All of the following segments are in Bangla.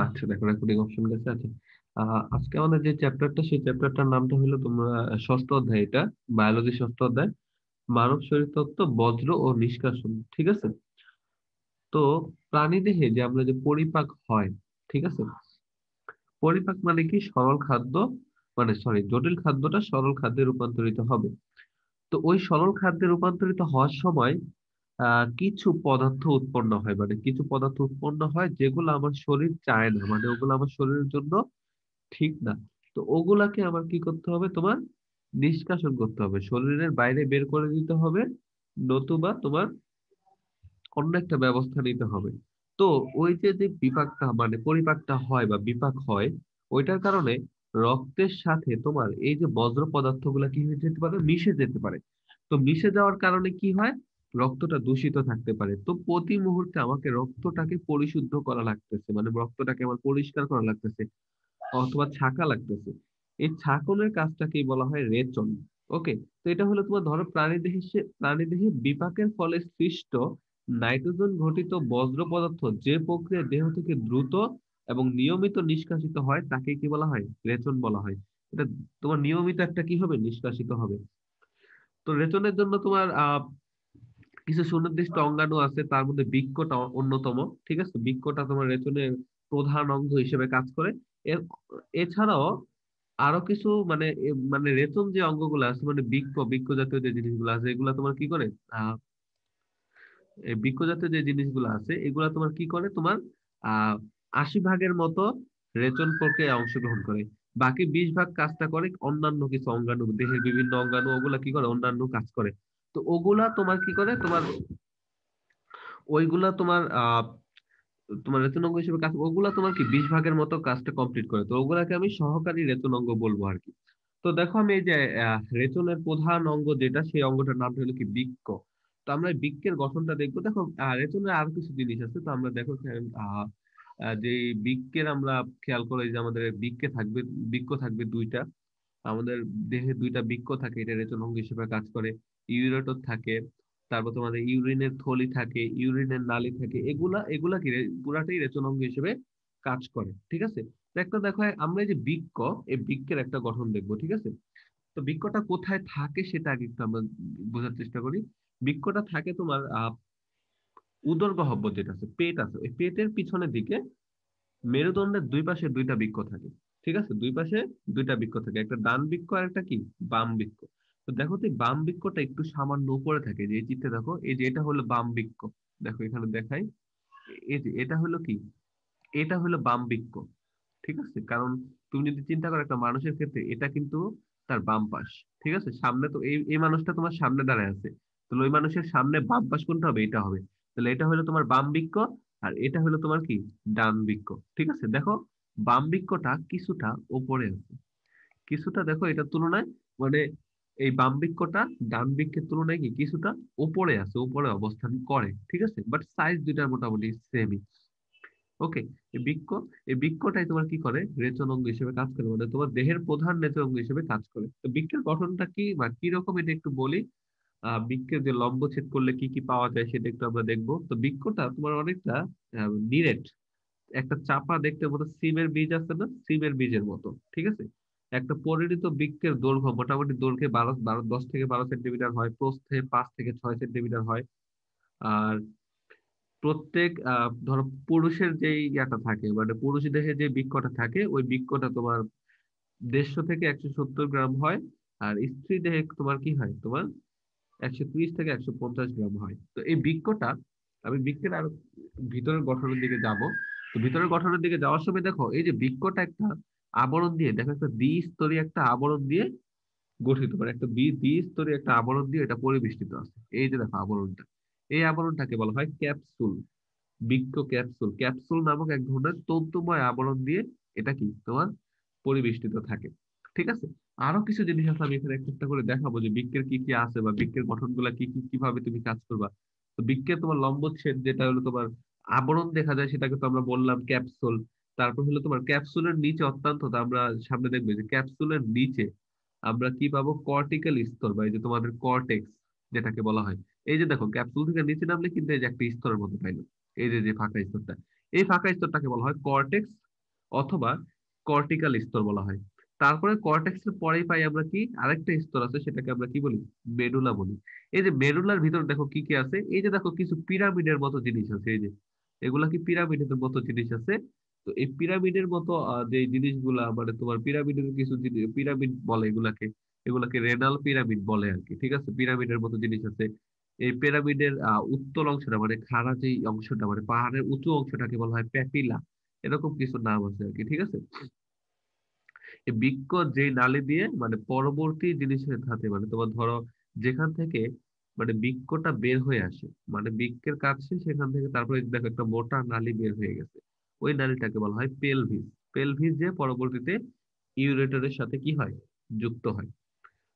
আচ্ছা, দেখো রেকর্ডিং অপশন গেছে। আচ্ছা, আজকে আমাদের যে চ্যাপ্টারটা, সেই চ্যাপ্টারটার নামটা হলো তোমরা ষষ্ঠ অধ্যায়, এটা বায়োলজি ষষ্ঠ অধ্যায়, মানব শরীরতত্ত্ব, বজ্র ও নিষ্কাশন। ঠিক আছে? তো প্রাণীদেহে যে আমরা যে পরিপাক হয়, ঠিক আছে, পরিপাক মানে কি? সরল খাদ্য, মানে সরি, জটিল খাদ্যটা সরল খাদ্যে রূপান্তরিত হবে। তো ওই সরল খাদ্যে রূপান্তরিত হওয়ার সময় কিছু পদার্থ উৎপন্ন হয়, মানে কিছু পদার্থ উৎপন্ন হয় যেগুলো আমার শরীর চায় না, মানে ওগুলো আমার শরীরের জন্য ঠিক না। তো ওগুলাকে আমার কি করতে হবে? তোমার নিষ্কাশন করতে হবে, শরীরের বাইরে বের করে দিতে হবে, নতুবা তোমার অন্য একটা ব্যবস্থা নিতে হবে। তো ওই যে যে বিপাকটা মানে পরিপাকটা হয় বা বিপাক হয়, ওইটার কারণে রক্তের সাথে তোমার এই যে বজ্র পদার্থগুলা কি হয়ে যেতে পারে? মিশে যেতে পারে। তো মিশে যাওয়ার কারণে কি হয়? রক্তটা দূষিত থাকতে পারে। তো প্রতি মুহূর্তে আমাকে রক্তটাকে পরিশুদ্ধ করা লাগতেছে, মানে রক্তটাকে আমার পরিষ্কার করা লাগতেছে, অথবা ছাঁকা লাগতেছে। এই ছাঁকনের কাজটাকেই বলা হয় রেচন। ওকে। তো এটা হলো তোমার, ধরো প্রাণীদেহে বিপাকের ফলে সৃষ্ট নাইট্রোজেন ঘটিত বজ্র পদার্থ যে প্রক্রিয়ায় দেহ থেকে দ্রুত এবং নিয়মিত নিষ্কাশিত হয় তাকে কি বলা হয়? রেচন বলা হয়। এটা তোমার নিয়মিত একটা কি হবে? নিষ্কাশিত হবে। তো রেচনের জন্য তোমার কিছু সুনির্দিষ্ট অঙ্গাণু আছে, তার মধ্যে বৃক্কটা অন্যতম। ঠিক আছে? বৃক্কটা তোমার রেচনের প্রধান অঙ্গ হিসেবে কাজ করে। এর এছাড়াও আরো কিছু মানে মানে রেচন যে অঙ্গগুলো আছে, মানে বৃক্ক জাতীয় যে জিনিসগুলো আছে, এগুলা তোমার কি করে? আহ এই বৃক্ক জাতীয় যে জিনিসগুলো আছে, এগুলা তোমার কি করে? তোমার 80 ভাগের মতো রেচন প্রক্রিয়ায় অংশগ্রহণ করে। বাকি 20 ভাগ কাজটা করে অন্যান্য কিছু অঙ্গাণু, দেহের বিভিন্ন অঙ্গাণু, ওগুলা কি করে? অন্যান্য কাজ করে। তো ওগুলা তোমার কি করে? ওইগুলা তোমার তোমার রেচনাঙ্গ হিসেবে কাজ, ওগুলা তোমার কি 20 ভাগের মতো কাজটা কমপ্লিট করে। তো ওগুলাকে আমি সহকারী রেচনাঙ্গ বলবো আর কি। তো দেখো, আমি এই যে রেচনের প্রধান অঙ্গ যেটা, সেই অঙ্গটার নাম হলো কি? বৃক্ক। তো আমরা এই বৃক্কের গঠনটা দেখবো। দেখো, রেচনের আরো কিছু জিনিস আছে। তো আমরা দেখো আহ আহ, যে বৃক্কের আমরা খেয়াল করে যে আমাদের বৃক্ক থাকবে দুইটা। আমাদের দেহে দুইটা বৃক্ক থাকে, এটা রেচন অঙ্গ হিসেবে কাজ করে। ইউরেটর থাকে, তারপর তোমাদের ইউরিনের থলি থাকে, ইউরিনের নালী থাকে, এগুলা এগুলা কি পুরাটাই রেচন অঙ্গ হিসেবে কাজ করে। ঠিক আছে? তো একটা দেখো, আমরা এই যে বৃক্ক, এই বৃক্কের একটা গঠন দেখবো। ঠিক আছে? তো বৃক্কটা কোথায় থাকে সেটা আগে একটু আমরা বোঝার চেষ্টা করি। বৃক্কটা থাকে তোমার উদর গহ্বর, যেটা আছে পেট আছে, ওই পেটের পিছনের দিকে মেরুদণ্ডের দুই পাশে দুইটা বৃক্ক থাকে। ঠিক আছে? দুই পাশে দুইটা বৃক্ক থাকে, একটা ডান বৃক্ক আর একটা কি? বাম বৃক্ক। তো দেখো, তো এই বাম বৃক্কটা একটু সামান্য উপরে থাকে, যে এই চিত্রে দেখো, এই যে এটা হলো বাম বৃক্ক। দেখো এখানে দেখাই, এই যে এটা হলো কি? এটা হলো বাম বৃক্ক। ঠিক আছে? কারণ তুমি যদি চিন্তা করো একটা মানুষের ক্ষেত্রে, এটা কিন্তু তার বাম পাশ। ঠিক আছে? সামনে তো এই এই মানুষটা তোমার সামনে দাঁড়ায় আছে, তাহলে ওই মানুষের সামনে বাম পাশ কোনটা হবে? এটা হবে। তাহলে এটা হলো তোমার বাম বৃক্ক, আর এটা হলো তোমার কি? ডান বৃক্ক। ঠিক আছে? দেখো, বাম বৃক্কটা কিছুটা উপরে আছে, কিছুটা দেখো এটার তুলনায়, মানে এই বাম বৃক্কটা ডান বৃক্কের তুলনায় কি কিছুটা উপরে আছে, উপরে অবস্থান করে। ঠিক আছে? বাট সাইজ দুইটার মোটামুটি সেমই। ওকে। এই বৃক্ক, এই বৃক্কটাই তোমার কি করে? রেচন অঙ্গ হিসেবে কাজ করে, মানে তোমার দেহের প্রধান রেচন অঙ্গ হিসেবে কাজ করে। তো বৃক্কের গঠনটা কি বা কি রকম, এটা একটু বলি। বৃক্কের যে লম্ব ছেদ করলে কি কি পাওয়া যায় সেটা একটু আমরা দেখবো। তো বৃক্কটা তোমার অনেকটা নিরেট, একটা চাপা দেখতে মতো সিমের বীজ আছে না, সিমের বীজের মতো। ঠিক আছে? একটা পরিণত বৃক্কের দৈর্ঘ্য মোটামুটি দৈর্ঘ্যে 10 থেকে 12 সেন্টিমিটার হয়, প্রস্থে 5 থেকে 6 সেন্টিমিটার হয়। আর প্রত্যেক ধরো পুরুষের যে ইয়াটা থাকে, মানে পুরুষ দেহে যে বৃক্কটা থাকে, ওই বৃক্কটা তোমার 150 থেকে 170 গ্রাম হয়। আর স্ত্রী দেহে তোমার কি হয়? তোমার 130 থেকে 150 গ্রাম হয়। তো এই বৃক্কটা, আমি বৃক্কের আর ভিতরের গঠনের দিকে যাব। তো ভিতরের গঠনের দিকে যাওয়ার সময় দেখো, এই যে বৃক্কটা একটা আবরণ দিয়ে, দেখো একটা দ্বিস্তরী একটা আবরণ দিয়ে গঠিত, মানে একটা দ্বিস্তরী একটা আবরণ দিয়ে এটা পরিবেষ্টিত আছে। এই যে দেখো আবরণটা, এই আবরণটাকে বলা হয় ক্যাপসুল। বৃক্ক ক্যাপসুল, ক্যাপসুল নামক এক ধরনের তন্তুময় আবরণ দিয়ে এটা কি তোমার পরিবেষ্টিত থাকে। ঠিক আছে? আরো কিছু জিনিস আছে, আমি এখানে একটা একটা করে দেখাবো যে বৃক্কের কি কি আছে বা বৃক্কের গঠনগুলা কি কি, কিভাবে তুমি কাজ করবা। তো বৃক্কের তোমার লম্বচ্ছেদ যেটা হলো তোমার আবরণ দেখা যায়, সেটাকে তো আমরা বললাম ক্যাপসুল। তারপর হলো তোমার ক্যাপসুলের নিচে অত্যন্ত, তো আমরা সামনে দেখবে যে ক্যাপসুলের নিচে আমরা কি পাবো? কর্টিক্যাল স্তর, বা এই যে তোমাদের কর্টেক্স যেটাকে বলা হয়। এই যে দেখো, ক্যাপসুল থেকে নিচে নামলে কিন্তু এই যে একটা স্তরের মতো পাইলো, এই যে যে ফাঁকা স্তরটা, এই ফাঁকা স্তরটাকে বলা হয় কর্টেক্স। অথবা কর্টিক্যাল স্তর বলা হয়। তারপরে কর্টেক্সের পরেই পাই আমরা কি আরেকটা স্তর আছে, সেটাকে আমরা কি বলি, মেডুলা বলি। এই যে মেডুলার ভিতর দেখো কি কি আছে, এই যে দেখো কিছু পিরামিডের মতো জিনিস আছে, এই যে এগুলা কি পিরামিডের মতো জিনিস আছে। তো এই পিরামিডের মতো যে জিনিসগুলা মানে তোমার পিরামিডের কিছু পিরামিড বলে এগুলাকে, এগুলাকে রেনাল পিরামিড বলে আর কি। ঠিক আছে, পিরামিডের মতো জিনিস আছে। এই পিরামিডের উত্তল অংশটা মানে খাড়া যে অংশটা মানে পাহাড়ের উঁচু অংশটাকে বলা হয় প্যাপিলা। এরকম কিছু নাম আছে আর কি। ঠিক আছে, এই বৃক্ক যে নালী দিয়ে মানে পরবর্তী জিনিসের ধাতে মানে তোমার ধরো যেখান থেকে মানে বৃক্কটা বের হয়ে আসে, মানে বৃক্কের কাছে সেখান থেকে তারপরে দেখো একটা মোটা নালী বের হয়ে গেছে, ওই নালীটাকে বলা হয় পেলভিস। পেলভিস যে পরবর্তীতে ইউরেটরের সাথে কি হয়, যুক্ত হয়।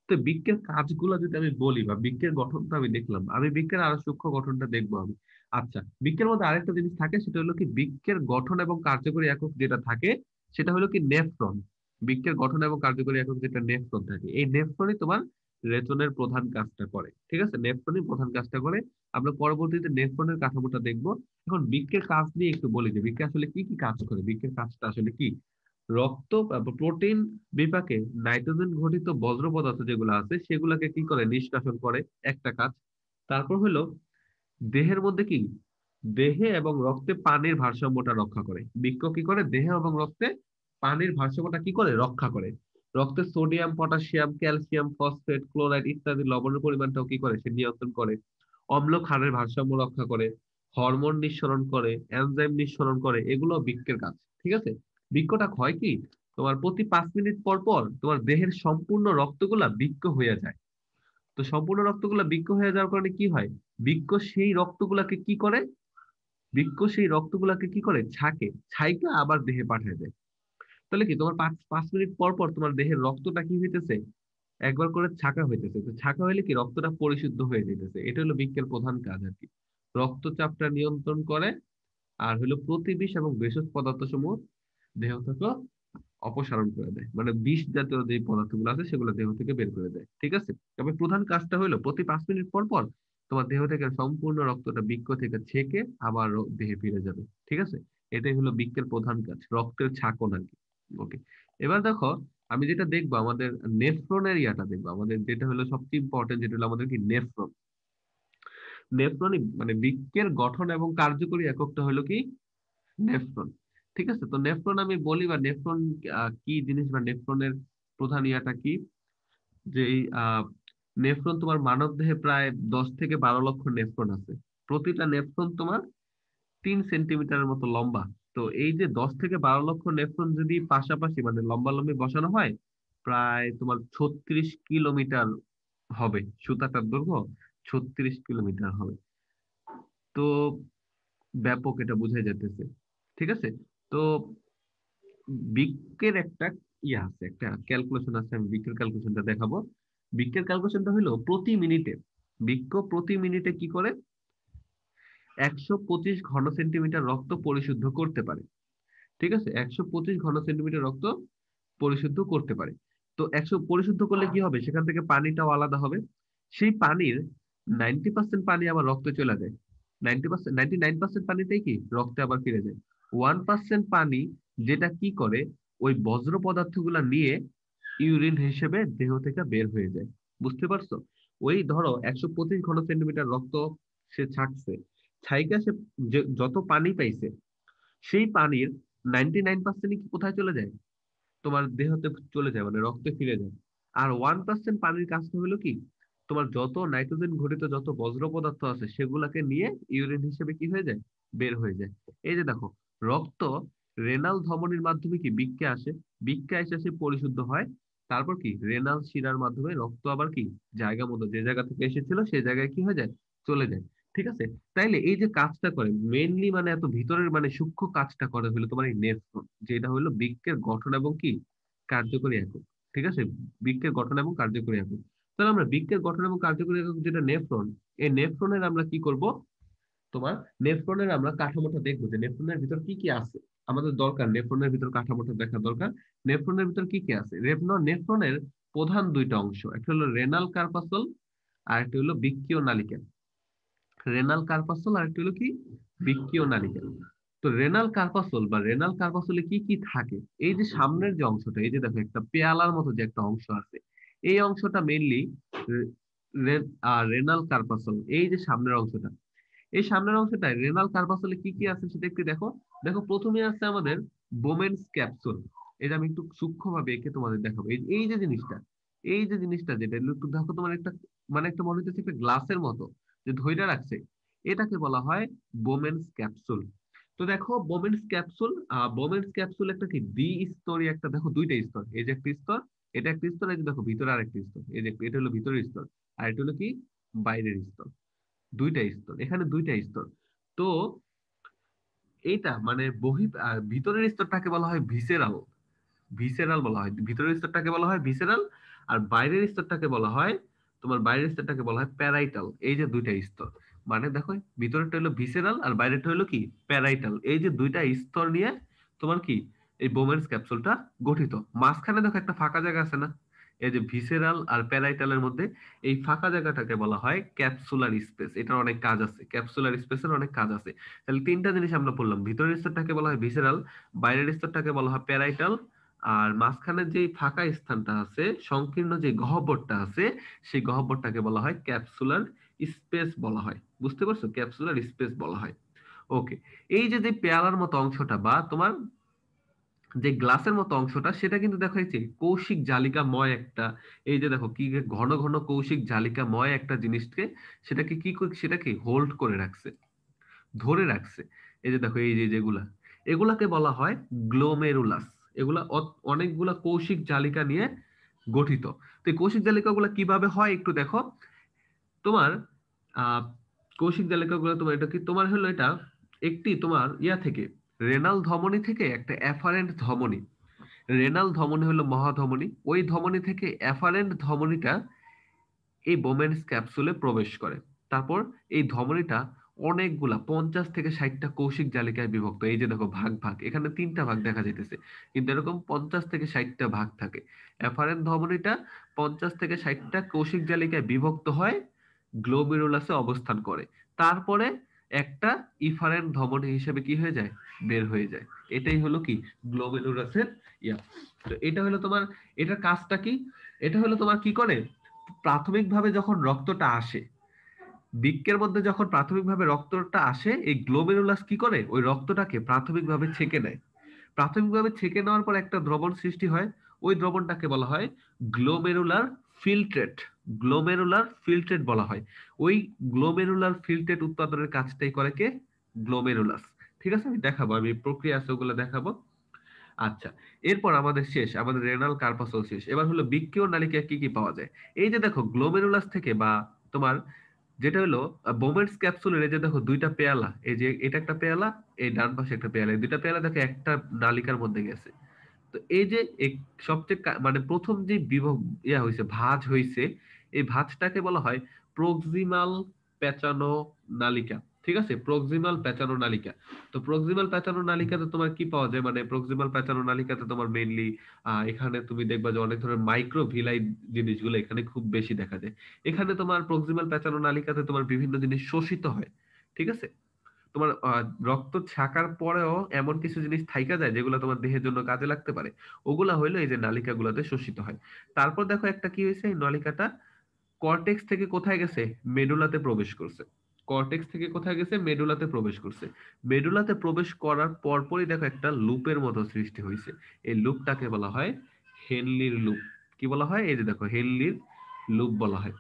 তো বৃক্কের কাজগুলো যদি আমি বলি বা বৃক্কের গঠনটা আমি দেখলাম, আমি বৃক্কের আরো সূক্ষ্ম গঠনটা দেখবো আমি। আচ্ছা, বৃক্কের মধ্যে আরেকটা জিনিস থাকে, সেটা হলো কি বৃক্কের গঠন এবং কার্যকরী একক যেটা থাকে সেটা হলো কি নেফ্রন। বৃক্কের গঠন এবং কার্যকরী একক যেটা নেফ্রন থাকে, এই নেফ্রনই তোমার রেচনের প্রধান কাজটা করে। ঠিক আছে, নেফ্রনই প্রধান কাজটা করে। আমরা পরবর্তীতে নেফ্রনের কাঠামোটা দেখবো। এখন বৃক্কের কাজ নিয়ে একটু বলি যে বৃক্কে আসলে কি কি কাজ করে, বৃক্কের কাজটা আসলে কি। রক্ত প্রোটিন বিপাকে নাইট্রোজেন ঘটিত বজ্র পদার্থ যেগুলো আছে সেগুলোকে কি করে নিষ্কাশন করে, একটা কাজ। তারপর হলো দেহের মধ্যে কি, দেহে এবং রক্তে পানির ভারসাম্যটা রক্ষা করে। বৃক্ক কি করে, দেহে এবং রক্তে পানির ভারসাম্যটা কি করে, রক্ষা করে। রক্তে sodium, potassium, calcium, phosphate, chloride ইত্যাদি লবণের পরিমাণটাও কি করে, সে নিয়ন্ত্রণ করে। অম্ল ক্ষারের ভারসাম্য রক্ষা করে, হরমোন নিঃসরণ করে, এনজাইম নিঃসরণ করে, এগুলো বৃক্কের কাজ। ঠিক আছে, বৃক্কটা হয় কি, তোমার প্রতি 5 মিনিট পর পর তোমার দেহের সম্পূর্ণ রক্তগুলা বৃক্ক হয়ে যায়। তো সম্পূর্ণ রক্তগুলা বৃক্ক হয়ে যাওয়ার কারণে কি হয়, বৃক্ক সেই রক্তগুলাকে কি করে, বৃক্ক সেই রক্তগুলাকে কি করে ছাকে, ছাইকে আবার দেহে পাঠিয়ে দেয়। তাহলে কি তোমার পাঁচ পাঁচ মিনিট পর পর তোমার দেহের রক্তটা কি হইতেছে, একবার করে ছাকা হইতেছে। তো ছাকা হইলে কি রক্তটা পরিশুদ্ধ হয়ে যেতেছে। এটা হলো বৃক্কের প্রধান কাজ আর কি। রক্তচাপটা নিয়ন্ত্রণ করে, আর হলো প্রতিবিষ এবং ভেষজ পদার্থ সমূহ দেহ থেকে অপসারণ করে দেয়, মানে বিষ জাতীয় যে পদার্থগুলো আছে সেগুলো দেহ থেকে বের করে দেয়। ঠিক আছে, তবে প্রধান কাজটা হলো প্রতি 5 মিনিট পর পর তোমার দেহ থেকে সম্পূর্ণ রক্তটা বৃক্ক থেকে ছেঁকে আবার দেহে ফিরে যাবে। ঠিক আছে, এটাই হলো বৃক্কের প্রধান কাজ, রক্তের ছাকন আর কি। ওকে, এবার দেখো আমি যেটা দেখবো আমাদের নেফ্রনের ইয়াটা দেখবো, আমাদের যেটা হলো সবচেয়ে ইম্পর্টেন্ট, যেটা হলো আমাদের কি নেফ্রন। নেফ্রনই মানে বৃক্কের গঠন এবং কার্যকরী এককটা হলো কি, নেফ্রন। ঠিক আছে, তো নেফ্রন আমি বলি বা নেফ্রন কি জিনিস বা নেফ্রনের প্রধান ইয়াটা কি, যে এই নেফ্রন তোমার মানব দেহে প্রায় 10 থেকে 12 লক্ষ নেফ্রন আছে। প্রতিটা নেফ্রন তোমার 3 সেন্টিমিটারের মতো লম্বা। তো এই যে 10 থেকে 12 লক্ষ নেফ্রন যদি পাশাপাশি মানে লম্বা লম্বি বসানো হয়, প্রায় তোমার 36 কিলোমিটার হবে, সুতাটার দৈর্ঘ্য 36 কিলোমিটার হবে। তো ব্যাপক, এটা বোঝা যাইতেছে। ঠিক আছে, তো বৃক্কের একটা ইয়ে আছে, একটা ক্যালকুলেশন আছে, আমি বৃক্কের ক্যালকুলেশনটা দেখাবো। বৃক্কের ক্যালকুলেশনটা হলো প্রতি মিনিটে বৃক্ক প্রতি মিনিটে কি করে 125 ঘন সেন্টিমিটার রক্ত পরিশুদ্ধ করতে পারে। ঠিক আছে, 125 ঘন সেন্টিমিটার রক্ত পরিশুদ্ধ করতে পারে। তো 100 পরিশুদ্ধ করলে কি হবে, সেখান থেকে পানিটাও আলাদা হবে। সেই পানির 90% পানি আবার রক্তে চলে যায়। 90%, 99% পানিটাই কি রক্তে আবার ফিরে যায়। 1% পানি যেটা কি করে, ওই বজ্র পদার্থগুলা নিয়ে ইউরিন হিসেবে দেহ থেকে বের হয়ে যায়। বুঝতে পারছো, ওই ধরো 125 ঘন সেন্টিমিটার রক্ত সে ছাকছে, ছাইকা সে যত পানি পাইছে, সেই পানির 99% কি কোথায় চলে যায়, তোমার দেহতে চলে যায়, মানে রক্তে ফিরে যায়। আর 1% পানির কাজটা হলো কি, তোমার যত নাইট্রোজেন ঘটিত যত বজ্র পদার্থ আছে সেগুলাকে নিয়ে ইউরিন হিসেবে কি হয়ে যায়, বের হয়ে যায়। এই যে দেখো, রক্ত রেনাল ধমনির মাধ্যমে কি বৃক্কে আসে, বৃক্কে এসে সে পরিশুদ্ধ হয়। তারপর কি রেনাল শিরার মাধ্যমে রক্ত আবার কি জায়গা মতো যে জায়গা থেকে এসেছিল সেই জায়গায় কি হয়ে যায়, চলে যায়। ঠিক আছে, তাইলে এই যে কাজটা করে মেইনলি মানে এত ভিতরের মানে সূক্ষ্ম কাজটা করে হলো তোমার এই নেফ্রন, যেটা হলো বৃক্কের গঠন এবং কি কার্যকরী একক। ঠিক আছে, বৃক্কের গঠন এবং কার্যকরী একক। তাহলে আমরা বৃক্কের গঠন এবং কার্যকরী একক যেটা নেফ্রন, এই নেফ্রনের আমরা কি করব, তোমার নেফ্রনের আমরা কাঠামোটা দেখবো যে নেফ্রনের ভিতর কি কি আছে। আমাদের দরকার নেফ্রনের ভিতর কাঠামোটা দেখা দরকার। নেফ্রনের ভিতর কি কি আছে, নেফ্রনের প্রধান দুইটা অংশ, একটা হলো রেনাল কার্পাসল আর একটা হলো বৃক্কীয় নালিকা। রেনাল কার্পাসল আর একটা হলো কি, বৃক্কীয় নালিকা। তো রেনাল কার্পাসল বা রেনাল কার্পাসলে কি কি থাকে? এই যে সামনের যে অংশটা, এই যে দেখো একটা পেয়ালার মতো যে একটা অংশ আছে, এই অংশটা মেইনলি রেনাল কার্পাসল। এই যে সামনের অংশটা, এই সামনের অংশটায় রেনাল কার্পাসলে কি কি আছে সেটা একটু দেখো। দেখো প্রথমে আছে আমাদের বোমেন্স ক্যাপসুল। এটা আমি একটু সূক্ষ্মভাবে এঁকে তোমাদের দেখাবো। এই যে জিনিসটা, এই যে জিনিসটা যেটা একটু দেখো, তোমার একটা মানে একটা মনে হচ্ছে একটা গ্লাসের মতো যে ধইরা রাখছে, এটাকে বলা হয় বোমেন্স ক্যাপসুল। তো দেখো বোমেন্স ক্যাপসুল, বোমেন্স ক্যাপসুল একটা কি দ্বি স্তরী, একটা দেখো দুইটা স্তর, এই যে একটা স্তর, এটা একটা স্তর, এই যে দেখো ভিতরে আরেকটা স্তর, এই যে এটা হলো ভিতরের স্তর, আর এটা হলো কি বাইরের স্তর। দুইটা স্তর, এখানে দুইটা স্তর। তো এইটা মানে ভিতরের স্তরটাকে বলা হয় ভিসেরাল। ভিসেরাল বলা হয়, ভিতরের স্তরটাকে বলা হয় ভিসেরাল। আর বাইরের স্তরটাকে বলা হয়, তোমার বাইরের স্তরটাকে বলা হয় প্যারাইটাল। এই যে দুইটা স্তর, মানে দেখো ভিতরেরটা হলো ভিসেরাল আর বাইরেরটা হলো কি প্যারাইটাল। এই যে দুইটা স্তর নিয়ে তোমার কি এই বোমেন্স ক্যাপসুলটা গঠিত। মাঝখানে দেখো একটা ফাঁকা জায়গা আছে না, এই যে ভিসেরাল আর প্যারাইটালের মধ্যে এই ফাঁকা জায়গাটাকে বলা হয় ক্যাপসুলার স্পেস। এটার অনেক কাজ আছে, ক্যাপসুলার স্পেসের অনেক কাজ আছে। তাহলে তিনটা জিনিস আমরা বললাম, ভিতরের স্তরটাকে বলা হয় ভিসেরাল, বাইরের স্তরটাকে বলা হয় প্যারাইটাল, আর মাঝখানে যে ফাঁকা স্থানটা আছে, সংকীর্ণ যে গহ্বরটা আছে, সেই গহ্বরটাকে বলা হয় ক্যাপসুলার স্পেস বলা হয়। বুঝতে পারছো? ক্যাপসুলার স্পেস বলা হয়। ওকে। এই যে যে পেয়ালার মতো অংশটা বা তোমার যে গ্লাসের মতো অংশটা, সেটা কিন্তু দেখো এই যে কৌশিক জালিকাময় একটা, এই যে দেখো কি ঘন ঘন কৌশিক জালিকাময় একটা জিনিসকে সেটাকে সেটাকে হোল্ড করে রাখছে, ধরে রাখছে। এই যে দেখো এই যে যেগুলা, এগুলাকে বলা হয় গ্লোমেরুলাস। এগুলা অনেকগুলা কৌশিক জালিকা নিয়ে গঠিত। তো এই কৌশিক জালিকাগুলো কিভাবে হয় একটু দেখো। তোমার আহ কৌশিক জালিকাগুলো তোমার এটা কি, তোমার হলো এটা একটি তোমার ইয়া থেকে, রেনাল ধমনী থেকে একটা এফারেন্ট ধমনী। রেনাল ধমনী হলো মহাধমনী, ওই ধমনী থেকে এফারেন্ট ধমনীটা এই বোমেন্স ক্যাপসুলে প্রবেশ করে। তারপর এই ধমনীটা অনেকগুলা 50 থেকে 60টা কৌশিক জালিকায় বিভক্ত। এই যে দেখো ভাগ ভাগ, এখানে তিনটা ভাগ দেখা যাইতেছে, কিন্তু এরকম 50 থেকে 60টা ভাগ থাকে। এফারেন্ট ধমনীটা 50 থেকে 60টা কৌশিক জালিকায় বিভক্ত হয়, গ্লোমেরুলাসে অবস্থান করে। তারপরে একটা ইফারেন্ট ধমনী হিসেবে কি হয়ে যায়, বের হয়ে যায়। এটাই হলো কি গ্লোমেরুলাসের ইয়া। তো এটা হলো তোমার, এটার কাজটা কি? এটা হলো তোমার কি করে, প্রাথমিকভাবে যখন রক্তটা আসে, বৃক্কের মধ্যে যখন প্রাথমিকভাবে রক্তটা আসে, এই গ্লোমেরুলাস কি করে ওই রক্তটাকে প্রাথমিকভাবে ছেঁকে নেয়। প্রাথমিকভাবে ছেঁকে নেওয়ার পর একটা দ্রবণ সৃষ্টি হয়, ওই দ্রবণটাকে বলা হয় গ্লোমেরুলার ফিল্ট্রেট। গ্লোমেরুলার ফিল্ট্রেট বলা হয়। ওই গ্লোমেরুলার ফিল্ট্রেট উৎপাদনের কাজটাই করে কে, গ্লোমেরুলাস। ঠিক আছে, আমি দেখাবো, আমি প্রক্রিয়া আছে ওগুলো দেখাবো। আচ্ছা, এরপর আমাদের শেষ, আমাদের রেনাল কার্পাসল শেষ। এবার হলো বৃক্কীয় নালিকায় কি কি পাওয়া যায়। এই যে দেখো গ্লোমেরুলাস থেকে বা তোমার যেটা হলো বোমেন্স ক্যাপসুলের, এই যে দেখো দুইটা পেয়ালা, এই যে এটা একটা পেয়ালা, এই ডান পাশে একটা পেয়ালা, এই দুইটা পেয়ালা দেখো একটা নালিকার মধ্যে গেছে। তো এই যে সবচেয়ে মানে প্রথম যে ইয়া হয়েছে, ভাঁজ হয়েছে, এই ভাঁজটাকে বলা হয় প্রক্সিমাল পেঁচানো নালিকা। ঠিক আছে, প্রক্সিমাল পেঁচানো নালিকা। তো প্রক্সিমাল পেঁচানো নালিকাতে তোমার কি পাওয়া যায়, মানে প্রক্সিমাল পেঁচানো নালিকাতে তোমার মেইনলি এখানে তুমি দেখবা যে অনেক ধরনের মাইক্রোভিলাই জিনিসগুলো এখানে খুব বেশি দেখা যায়। এখানে তোমার প্রক্সিমাল পেঁচানো নালিকাতে তোমার বিভিন্ন জিনিস শোষিত হয়। ঠিক আছে, তোমার রক্ত ছাকার পরেও এমন কিছু জিনিস থাইকা যায় যেগুলো তোমার দেহের জন্য কাজে লাগতে পারে, ওগুলা হইলো এই যে নালিকা গুলাতে শোষিত হয়। তারপর দেখো একটা কি হয়েছে, এই নালিকাটা কর্টেক্স থেকে কোথায় গেছে, মেডুলাতে প্রবেশ করছে। কর্টেক্স থেকে কোথায় গেছে, মেডুলাতে প্রবেশ করছে। মেডুলাতে প্রবেশ করার পরপরই দেখো একটা লুপের মতো সৃষ্টি হয়েছে। এই লুপটাকে বলা হয় হেনলির লুপ। কি বলা হয়, এই যে দেখো হেনলির লুপ বলা হয়।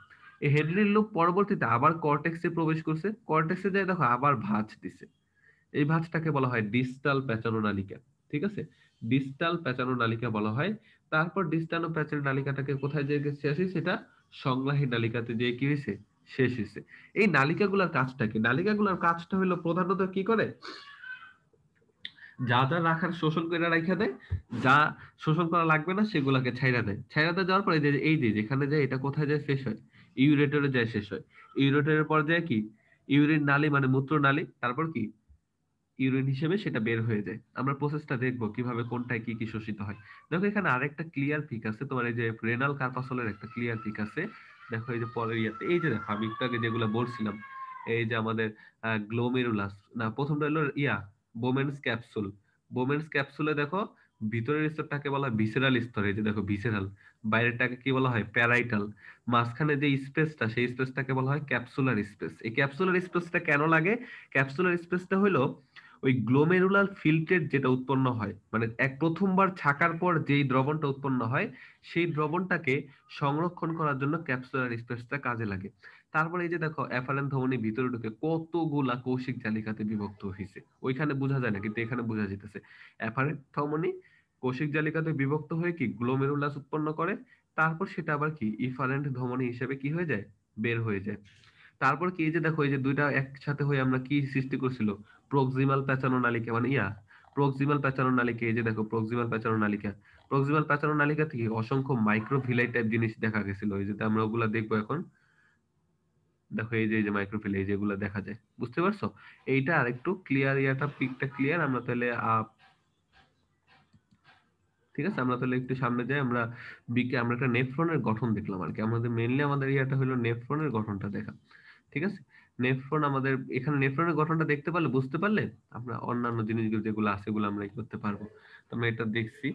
এই হেনলির লুপ পরবর্তীতে আবার কর্টেক্সে প্রবেশ করছে, কর্টেক্সে যায় দেখো আবার ভাঁজ দিছে। এই ভাঁজটাকে বলা হয় ডিস্টাল প্যাচানো নালিকা। ঠিক আছে, ডিস্টাল প্যাচানো নালিকা বলা হয়। তারপর ডিস্টাল প্যাচানো নালিকাটাকে কোথায় যে শেষ হয়েছে, সেটা সংগ্রাহী নালিকাতে যে কি হয়েছে, শেষ হয়েছে। এই নালিকাগুলোর কাজটা কি, নালিকাগুলোর কাজটা হলো প্রধানত কি করে, যা যা রাখার শোষণ করে রাখা দেয়, যা শোষণ করা লাগবে না সেগুলাকে ছাইড়া দেয়। ছাইড়া দিয়ে যাওয়ার পরে এই যে যেখানে যায় এটা কোথায় যায়, শেষ হয় ইউরেটরে যায়, শেষ হয়। ইউরেটরের পর যায় কি, ইউরিন নালী মানে মূত্র নালী, তারপর কি ইউরিন হিসেবে সেটা বের হয়ে যায়। আমরা প্রসেসটা দেখবো কিভাবে কোনটায় কি কি শোষিত হয়। দেখো এখানে আরেকটা ক্লিয়ার পিক আছে, তোমার এই যে রেনাল কার্পাসলের একটা ক্লিয়ার পিক আছে। দেখো এই যে পরের ইয়াতে, এই যে দেখো আমি একটু আগে যেগুলো বলছিলাম, এই যে আমাদের গ্লোমেরুলাস, না প্রথমটা হলো ইয়া বোমেন্স ক্যাপসুল। বোমেন্স ক্যাপসুলে দেখো ভিতরের স্তরটাকে বলা হয় ভিসেরাল স্তর, এই যে দেখো ভিসেরাল। বাইরেরটাকে কি বলা হয়? প্যারাইটাল। মাঝখানে যে স্পেসটা, সেই স্পেসটাকে বলা হয় ক্যাপসুলার স্পেস। এই ক্যাপসুলার স্পেসটা কেন লাগে? ক্যাপসুলার স্পেসটা হলো ওই গ্লোমেরুলার ফিল্ট্রেট যেটা উৎপন্ন হয়, মানে এক প্রথমবার ছাকার পর যেই দ্রবণটা উৎপন্ন হয়, সেই দ্রবণটাকে সংরক্ষণ করার জন্য ক্যাপসুলার স্পেসটা কাজে লাগে। তারপরে এই যে দেখো অ্যাফারেন্ট ধমনী ভিতরে ঢুকে কতগুলা কৌশিক জালিকাতে বিভক্ত হয়েছে, ওইখানে বোঝা যায় না কিন্তু এখানে বোঝা যেতেছে। অ্যাফারেন্ট ধমনী কৌশিক জালিকাতে বিভক্ত হয়ে কি গ্লোমেরুলাস উৎপন্ন করে, তারপর সেটা আবার কি ইফারেন্ট ধমনী হিসেবে কি হয়ে যায়? বের হয়ে যায়। তারপর কি এই যে দেখো এই যে দুইটা একসাথে হয়ে আমরা কি সৃষ্টি করছিল? প্রক্সিমাল প্যাঁচানো নালিকা, মানে প্রক্সিমাল প্যাঁচানো নালিকা। এই যে দেখো প্রক্সিমাল প্যাঁচানো নালিকা। প্রক্সিমাল প্যাঁচানো নালিকা থেকে অসংখ্য মাইক্রোভিলাই টাইপ জিনিস দেখা গেছিল, এই যে আমরা ওগুলা দেখবো এখন। দেখো এই যে মাইক্রোফিল, এই যেগুলো দেখা যায়, বুঝতে পারছো? এইটা আর একটু ক্লিয়ার, পিকটা ক্লিয়ার। আমরা তাহলে ঠিক আছে, আমরা তাহলে একটু সামনে যাই। আমরা আমরা একটা নেফ্রনের গঠন দেখলাম আর কি। আমাদের মেইনলি আমাদের হলো নেফ্রনের গঠনটা দেখা। ঠিক আছে, নেফ্রন আমাদের এখানে নেফ্রনের গঠনটা দেখতে পারলে, বুঝতে পারলে আমরা অন্যান্য জিনিসগুলো যেগুলো আছে এগুলো আমরা করতে পারবো। তো আমরা এটা দেখছি।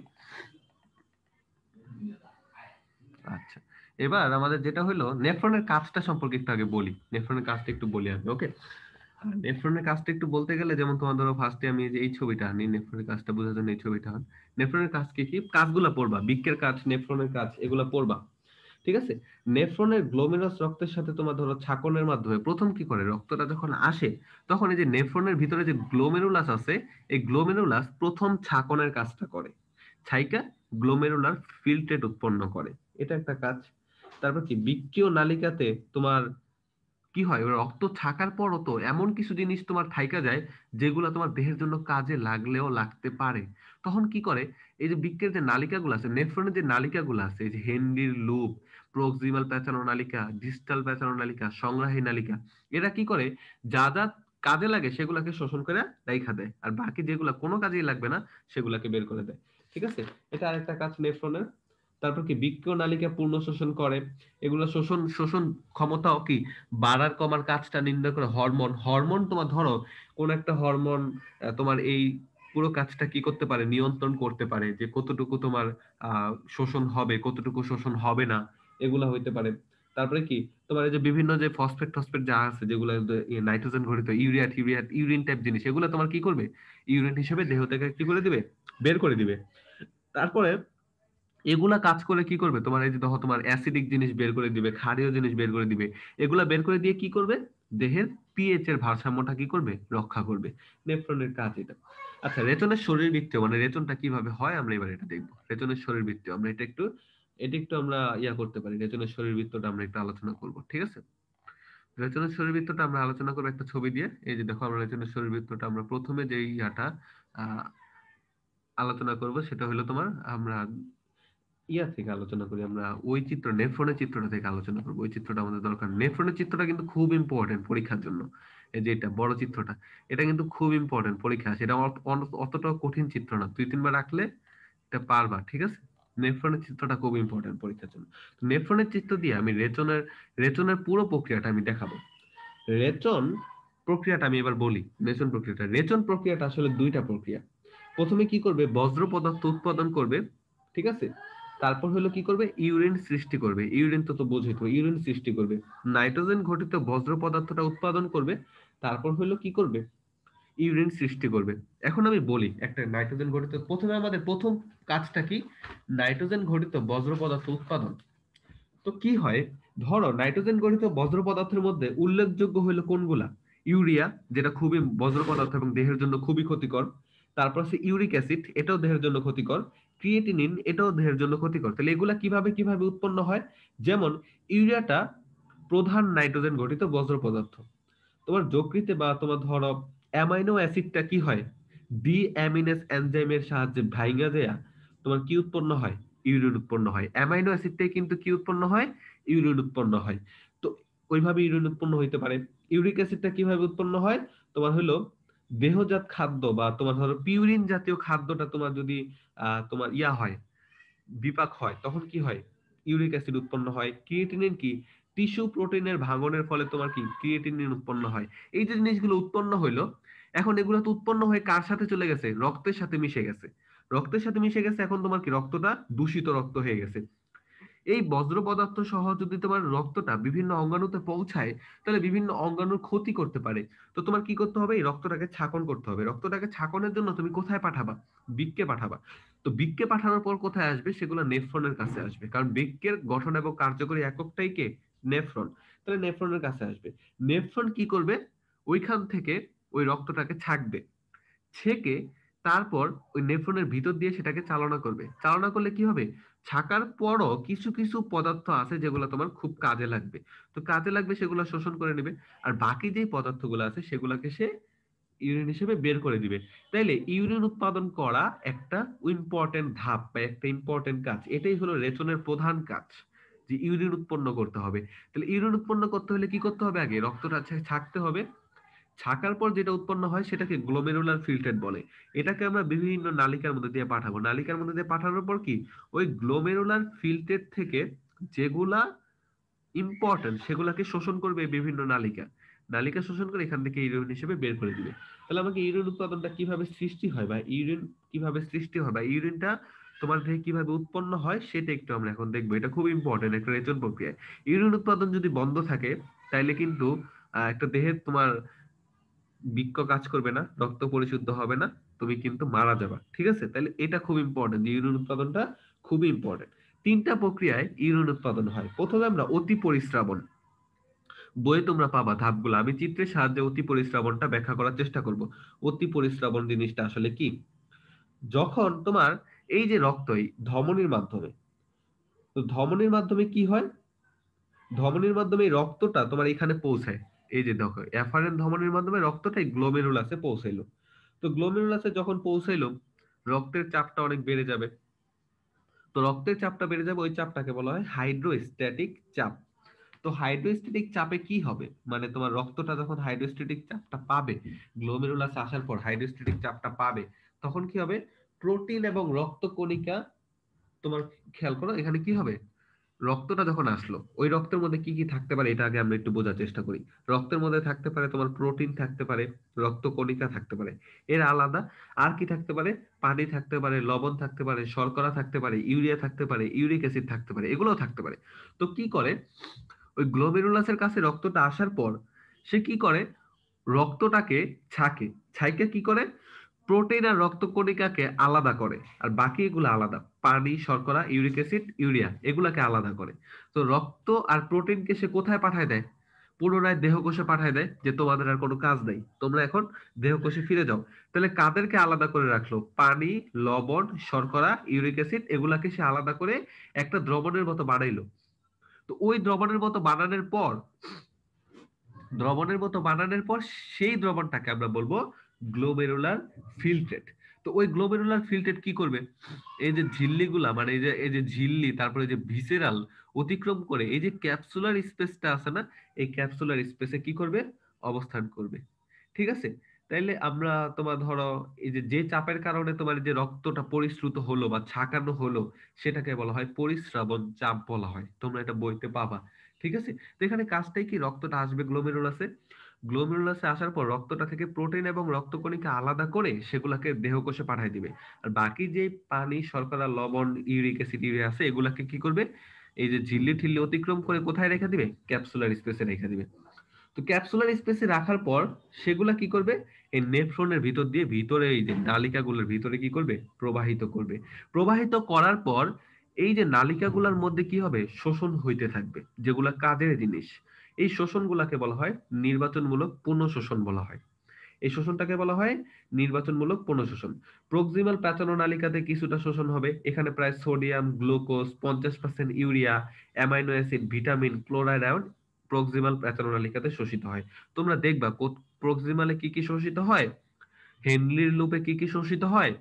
আচ্ছা, এবার আমাদের যেটা হলো নেফ্রনের কাজটা সম্পর্কে একটু আগে বলি। নেফ্রনের কাজটা একটু বলি আমি, ওকে? নেফ্রনের কাজটা একটু বলতে গেলে, যেমন তোমার ধরো ফার্স্টে আমি এই যে এই ছবিটা আনি, নেফ্রনের কাজটা বোঝার জন্য এই ছবিটা আন। নেফ্রনের কাজ কি কি? কাজগুলা পড়বা, বৃক্কের কাজ, নেফ্রনের কাজ, এগুলা পড়বা। ঠিক আছে। নেফ্রনের গ্লোমেরুলাস রক্তের সাথে তোমার ধরো ছাকনের মাধ্যমে প্রথম কি করে, রক্তটা যখন আসে তখন এই যে নেফ্রনের ভিতরে যে গ্লোমেরুলাস আছে, এই গ্লোমেরুলাস প্রথম ছাকনের কাজটা করে, ছাইকা গ্লোমেরুলার ফিল্ট্রেট উৎপন্ন করে। এটা একটা কাজ। তারপর কি বৃক্কীয় নালিকাতে তোমার কি হয়, ওই রক্ত থাকার পরও তো এমন কিছু জিনিস তোমার থাইকা যায় যেগুলো তোমার দেহের জন্য কাজে লাগলেও লাগতে পারে। তখন কি করে, এই যে বৃক্কের যে নালিকাগুলো আছে, নেফ্রনের যে নালিকাগুলো আছে, এই যে হেনরির লুপ, প্রক্সিমাল প্যাঁচানো নালিকা, ডিস্টাল প্যাঁচানো নালিকা, সংগ্রাহী নালিকা, এরা কি করে, যা যা কাজে লাগে সেগুলাকে শোষণ করে রাইখা দেয়, আর বাকি যেগুলা কোনো কাজেই লাগবে না সেগুলাকে বের করে দেয়। ঠিক আছে, এটা আরেকটা কাজ নেফ্রনের। তারপর কি বৃক্ক নালিকা পূর্ণ শোষণ করে। এগুলো শোষণ শোষণ ক্ষমতাও কি বাড়ার কমার কাজটা নির্ণয় করে হরমোন। হরমোন তোমার ধরো কোন একটা হরমোন তোমার এই পুরো কাজটা কি করতে পারে, নিয়ন্ত্রণ করতে পারে, যে কতটুকু তোমার শোষণ হবে, কতটুকু শোষণ হবে না, এগুলা হইতে পারে। তারপরে কি তোমার এই যে বিভিন্ন যে ফসফেট টসফেট যা আছে, যেগুলো নাইট্রোজেন ঘটিত, ইউরিয়া টিউরিয়া ইউরিন টাইপ জিনিস, এগুলো তোমার কি করবে, ইউরিন হিসেবে দেহ থেকে কি করে দিবে, বের করে দিবে। তারপরে এগুলা কাজ করে কি করবে, তোমার এই যে দেখো তোমার অ্যাসিডিক জিনিস বের করে দিবে, ক্ষারীয় জিনিস বের করে দিবে। এগুলা বের করে দিয়ে কি করবে, দেহের পিএইচ এর ভারসাম্যটা কি করবে, রক্ষা করবে। নেফ্রনের কাজ এটা। আচ্ছা, রেচনের শরীরবৃত্তীয়, মানে রেচনটা কিভাবে হয় আমরা এবার এটা দেখবো। রেচনের শরীরবৃত্তীয় আমরা এটা একটু আমরা করতে পারি। রেচনের শরীরবৃত্তটা আমরা একটু আলোচনা করব, ঠিক আছে? রেচনের শরীরবৃত্তটা আমরা আলোচনা করবো একটা ছবি দিয়ে। এই যে দেখো আমরা রেচনের শরীরবৃত্তটা আমরা প্রথমে যে আহ আলোচনা করব সেটা হলো তোমার, আমরা থেকে আলোচনা করি। আমরা ওই নেফ্রনের চিত্রটা থেকে আলোচনা করবো। ওই চিত্রটা আমাদের দরকার। নেফ্রনের চিত্রটা কিন্তু খুব ইম্পর্টেন্ট পরীক্ষার জন্য। এই যে এটা বড় চিত্রটা, এটা কিন্তু খুব ইম্পর্টেন্ট পরীক্ষা আসে। এটা অতটা কঠিন চিত্র না, 2-3 বার আঁকলে এটা পারবা, ঠিক আছে? নেফ্রনের চিত্রটা খুব ইম্পর্টেন্ট পরীক্ষার জন্য। তো নেফ্রনের চিত্র দিয়ে আমি রেচনের পুরো প্রক্রিয়াটা আমি দেখাবো। রেচন প্রক্রিয়াটা আমি এবার বলি। রেচন প্রক্রিয়াটা আসলে দুইটা প্রক্রিয়া। প্রথমে কি করবে, বজ্র পদার্থ উৎপাদন করবে, ঠিক আছে? তারপর হলো কি করবে, ইউরিন সৃষ্টি করবে। ইউরিন তো বোঝোই তো, ইউরিন সৃষ্টি করবে, নাইট্রোজেন ঘটিত বজ্র পদার্থটা উৎপাদন করবে। তারপর হলো কি করবে, ইউরিন সৃষ্টি করবে। এখন আমি বলি একটা নাইট্রোজেন ঘটিত, প্রথমে আমাদের প্রথম কাজটা কি, নাইট্রোজেন ঘটিত বজ্র পদার্থ উৎপাদন। তো কি হয়, ধরো নাইট্রোজেন গঠিত বজ্র পদার্থের মধ্যে উল্লেখযোগ্য হলো কোনগুলা, ইউরিয়া, যেটা খুবই বজ্র পদার্থ এবং দেহের জন্য খুবই ক্ষতিকর। তারপর আছে ইউরিক অ্যাসিড, এটাও দেহের জন্য ক্ষতিকর। ক্রিয়েটিনিন, এটাও দেহের জন্য ক্ষতিকর। তাহলে এগুলা কিভাবে কিভাবে উৎপন্ন হয়? যেমন ইউরিয়াটা প্রধান নাইট্রোজেন গঠিত বজ্র পদার্থ। তোমার যকৃতে বা তোমার ধরো অ্যামাইনো অ্যাসিডটা কি হয়, ডি অ্যামিনেস এনজাইমের সাহায্যে ভাইঙ্গা দেয়া তোমার কি উৎপন্ন হয়, ইউরিন উৎপন্ন হয়। অ্যামাইনো অ্যাসিডটাই কিন্তু কি উৎপন্ন হয়, ইউরিন উৎপন্ন হয়। তো ওইভাবে ইউরিন উৎপন্ন হইতে পারে। ইউরিক অ্যাসিডটা কিভাবে উৎপন্ন হয়, তোমার হলো দেহজাত খাদ্য বা তোমার ধরো পিউরিন জাতীয় খাদ্যটা তোমার যদি তোমার হয়, বিপাক হয়, তখন কি হয়, ইউরিক অ্যাসিড উৎপন্ন হয়। ক্রিয়েটিনিন কি, টিস্যু প্রোটিনের ভাঙনের ফলে তোমার কি ক্রিয়েটিনিন উৎপন্ন হয়। এই যে জিনিসগুলো উৎপন্ন হইলো, এখন এগুলো তো উৎপন্ন হয়ে কার সাথে চলে গেছে? রক্তের সাথে মিশে গেছে। রক্তের সাথে মিশে গেছে, এখন তোমার কি রক্তটা দূষিত রক্ত হয়ে গেছে। এই বজ্র পদার্থ সহ যদি তোমার রক্তটা বিভিন্ন অঙ্গাণুতে পৌঁছায়, তাহলে বিভিন্ন অঙ্গাণুর ক্ষতি করতে পারে। তো তোমার কি করতে হবে? এই রক্তটাকে ছাঁকন করতে হবে। রক্তটাকে ছাঁকনের জন্য তুমি কোথায় পাঠাবা? বৃক্কে পাঠাবা। তো বৃক্কে পাঠানোর পর কোথায় আসবে? সেগুলো নেফ্রনের কাছে আসবে, কারণ বৃক্কের গঠন এবং কার্যকরী এককটাই কে? নেফ্রন। তাহলে নেফ্রনের কাছে আসবে। নেফ্রন কি করবে? ওইখান থেকে ওই রক্তটাকে ছাঁকবে। ছেঁকে তারপর ওই নেফ্রনের ভিতর দিয়ে সেটাকে চালনা করবে। চালনা করলে কি হবে? ছাকার পরও কিছু কিছু পদার্থ আছে যেগুলো তোমার খুব কাজে লাগবে। তো কাজে লাগবে সেগুলো শোষণ করে নেবে। আর বাকি যেই পদার্থগুলো আছে সেগুলোকে সে ইউরিন হিসেবে বের করে দিবে। তাইলে ইউরিন উৎপাদন করা একটা ইম্পর্টেন্ট ধাপ বা একটা ইম্পর্টেন্ট কাজ। এটাই হলো রেচনের প্রধান কাজ, যে ইউরিন উৎপন্ন করতে হবে। তাহলে ইউরিন উৎপন্ন করতে হলে কি করতে হবে? আগে রক্তটা ছাকতে হবে। ছাকার পর যেটা উৎপন্ন হয় সেটাকে গ্লোমেরুলার ফিল্ট্রেট বলে। এটাকে আমরা বিভিন্ন নালিকার মধ্যে দিয়ে পাঠাবো। নালিকার মধ্যে দিয়ে পাঠানোর পর কি, ওই গ্লোমেরুলার ফিল্ট্রেট থেকে যেগুলা ইম্পর্টেন্ট সেগুলাকে শোষণ করবে বিভিন্ন নালিকা। নালিকা শোষণ করে এখান থেকে ইউরিন হিসেবে বের করে দিবে। তাহলে আমাকে ইউরিন উৎপাদনটা কিভাবে সৃষ্টি হয়, বা ইউরিন কিভাবে সৃষ্টি হয়, বা ইউরিনটা তোমার দেহে কিভাবে উৎপন্ন হয় সেটা একটু আমরা এখন দেখবো। এটা খুব ইম্পর্টেন্ট একটা রেচন প্রক্রিয়া। ইউরিন উৎপাদন যদি বন্ধ থাকে, তাইলে কিন্তু একটা দেহের তোমার বৃক্ক কাজ করবে না, রক্ত পরিশুদ্ধ হবে না, তুমি কিন্তু মারা যাবা। ঠিক আছে? তাহলে এটা খুব ইম্পর্টেন্ট, ইউরিন উৎপাদনটা খুবই ইম্পর্টেন্ট। তিনটা প্রক্রিয়ায় ইউরিন উৎপাদন হয়। প্রথমে আমরা অতি পরিস্রাবণ। বইয়ে তোমরা পাবা ধাপগুলো, আমি চিত্রের সাহায্যে অতি পরিস্রাবণটা ব্যাখ্যা করার চেষ্টা করব। অতি পরিস্রাবণ জিনিসটা আসলে কি? যখন তোমার এই যে রক্ত এই ধমনির মাধ্যমে, তো ধমনির মাধ্যমে কি হয়? ধমনির মাধ্যমে এই রক্তটা তোমার এখানে পৌঁছায়। এই যে দেখো, এফারেন্ট ধমনির মাধ্যমে রক্তটাই গ্লোমেরুলাসে পৌঁছাইলো। তো গ্লোমেরুলাসে যখন পৌঁছাইলো, রক্তের চাপটা অনেক বেড়ে যাবে। তো রক্তের চাপটা বেড়ে যাবে, ওই চাপটাকে বলা হয় হাইড্রোস্ট্যাটিক চাপ। তো হাইড্রোস্ট্যাটিক চাপে কি হবে? মানে তোমার রক্তটা যখন হাইড্রোস্ট্যাটিক চাপটা পাবে, গ্লোমেরুলাসে আসার পর হাইড্রোস্ট্যাটিক চাপটা পাবে, তখন কি হবে? প্রোটিন এবং রক্তকণিকা, তোমার খেয়াল করো এখানে কি হবে? রক্তটা যখন আসলো, ওই রক্তের মধ্যে কি কি থাকতে পারে এটা আগে আমরা একটু বোঝার চেষ্টা করি। রক্তের মধ্যে থাকতে পারে তোমার প্রোটিন থাকতে পারে, রক্ত কণিকা থাকতে পারে। এর আলাদা আর কি থাকতে পারে? পানি থাকতে পারে, লবণ থাকতে পারে, শর্করা থাকতে পারে, ইউরিয়া থাকতে পারে, ইউরিক অ্যাসিড থাকতে পারে, এগুলোও থাকতে পারে। তো কি করে? ওই গ্লোমেরুলাসের কাছে রক্তটা আসার পর সে কি করে? রক্তটাকে ছাকে। ছাইকে কি করে? প্রোটিন আর রক্তকণিকাকে আলাদা করে। আর বাকি এগুলো আলাদা, পানি, শর্করা, ইউরিক অ্যাসিড, ইউরিয়া, এগুলাকে আলাদা করে। তো রক্ত আর প্রোটিনকে সে কোথায় পাঠায় দেয়? পুনরায় দেহকোষে পাঠায় দেয়, যে তোমাদের আর কোনো কাজ নেই, তোমরা এখন দেহকোষে ফিরে যাও। তাহলে কাদেরকে আলাদা করে রাখলো? পানি, লবণ, শর্করা, ইউরিক অ্যাসিড, এগুলাকে সে আলাদা করে একটা দ্রবণের মতো বানাইলো। তো ওই দ্রবণের মতো বানানোর পর, সেই দ্রবণটাকে আমরা বলবো গ্লোমেরুলার ফিল্ট্রেট। তো ওই গ্লোমেরুলার ফিল্ট্রেট কি করবে? এই যে ঝিল্লিগুলা, মানে এই যে ঝিল্লি, তারপরে যে ভিসেরাল অতিক্রম করে এই যে ক্যাপসুলার স্পেসটা আছে না, এই ক্যাপসুলার স্পেসে কি করবে? অবস্থান করবে। ঠিক আছে? তাইলে আমরা তোমার ধরো এই যে যে চাপের কারণে তোমার যে রক্তটা পরিশ্রুত হলো বা ছাকানো হলো, সেটাকে বলা হয় পরিস্রাবণ চাপ বলা হয়। তোমরা এটা বইতে পাবা। ঠিক আছে? তো এখানে কাজটাই কি? রক্তটা আসবে গ্লোমেরুলাসে। গ্লোমেরুলাসে আসার পর রক্তটা থেকে প্রোটিন এবং রক্তকণিকা আলাদা করে সেগুলাকে দেহকোষে পাঠিয়ে দিবে। আর বাকি যে পানি, শর্করা, লবণ, ইউরিক অ্যাসিড, ইউরিয়া আছে, এগুলাকে কি করবে? এই যে ঝিল্লি ঠিল্লি অতিক্রম করে কোথায় রেখে দিবে? ক্যাপসুলার স্পেসে রেখে দিবে। তো ক্যাপসুলার স্পেসে রাখার পর সেগুলা কি করবে? এই নেফ্রনের ভিতর দিয়ে ভিতরে এই যে নালিকাগুলোর ভিতরে কি করবে? প্রবাহিত করবে। প্রবাহিত করার পর এই যে নালিকাগুলোর মধ্যে কি হবে? শোষণ হইতে থাকবে, যেগুলা কাজের জিনিস। এই শোষণগুলাকে বলা হয় নির্বাচনমূলক পুনঃশোষণ বলা হয়। এই শোষণটাকে বলা হয় নির্বাচনমূলক পুনঃশোষণ। প্রক্সিমাল প্যাচানো নালিকাতে কিছুটা শোষণ হবে। এখানে প্রায় sodium, glucose, 50% urea, amino acid, vitamin, chloride ion proximal প্যাচানো নালিকাতে শোষিত হয়। তোমরা দেখবা প্রক্সিমালে কি কি শোষিত হয়, হেনলির লুপে কি কি শোষিত হয়,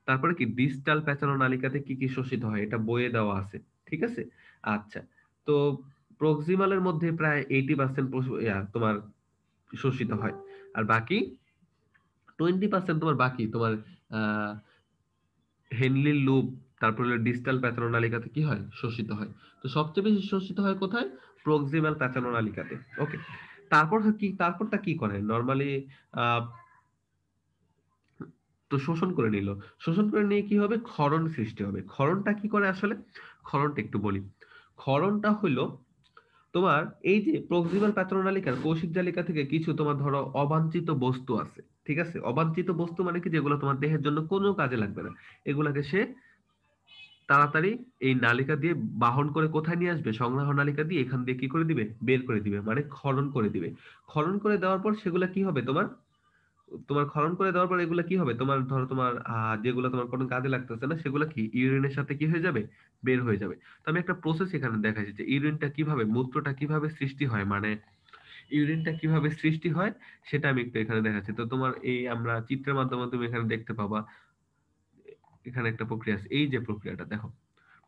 তারপরে কি ডিস্টাল প্যাচানো নালিকাতে কি কি শোষিত হয়, এটা বইয়ে দেওয়া আছে। ঠিক আছে? আচ্ছা। তো প্রক্সিমালের মধ্যে প্রায় 80% তোমার শোষিত হয়। আর বাকি 20% তোমার বাকি তোমার আহ হেনলির লুপ, তারপর হলো ডিস্টাল প্যাথানোনালিকাতে কি হয়? শোষিত হয়। তো সবচেয়ে বেশি শোষিত হয় কোথায়? প্রক্সিমাল প্যাথানোনালিকাতে। ওকে। তারপরটা কি করে নরমালি? তো শোষণ করে নিল। শোষণ করে নিয়ে কি হবে? ক্ষরণ সৃষ্টি হবে। ক্ষরণটা কি করে আসলে? ক্ষরণটা একটু বলি। ক্ষরণটা হলো তোমার এই যে প্রক্সিমাল প্যাথোনালিকার কৌশিক জালিকা থেকে কিছু তোমার ধরো অবাঞ্ছিত বস্তু আছে, ঠিক আছে? অবাঞ্ছিত বস্তু মানে কি? যেগুলো তোমার দেহের জন্য কোনো কাজে লাগবে না, এগুলাকে সে তাড়াতাড়ি এই নালিকা দিয়ে বাহন করে কোথায় নিয়ে আসবে? সংগ্রহ নালিকা দিয়ে এখান দিয়ে কি করে দিবে? বের করে দিবে, মানে ক্ষরণ করে দিবে। ক্ষরণ করে দেওয়ার পর সেগুলা কি হবে তোমার? তোমার ক্ষরণ করে দেওয়ার পর এগুলা কি হবে তোমার? ধরো তোমার যেগুলো তোমার কোনো কাজে লাগতেছে না সেগুলো কি ইউরিনের সাথে কি হয়ে যাবে? বের হয়ে যাবে। তো আমি একটা প্রসেস এখানে দেখাচ্ছি যে ইউরিনটা কিভাবে, মূত্রটা কিভাবে সৃষ্টি হয়, মানে ইউরিনটা কিভাবে সৃষ্টি হয় সেটা আমি একটু এখানে দেখাচ্ছি। তো তোমার এই আমরা চিত্রের মাধ্যমে তুমি এখানে দেখতে পাবা এখানে একটা প্রক্রিয়া আছে। এই যে প্রক্রিয়াটা দেখো,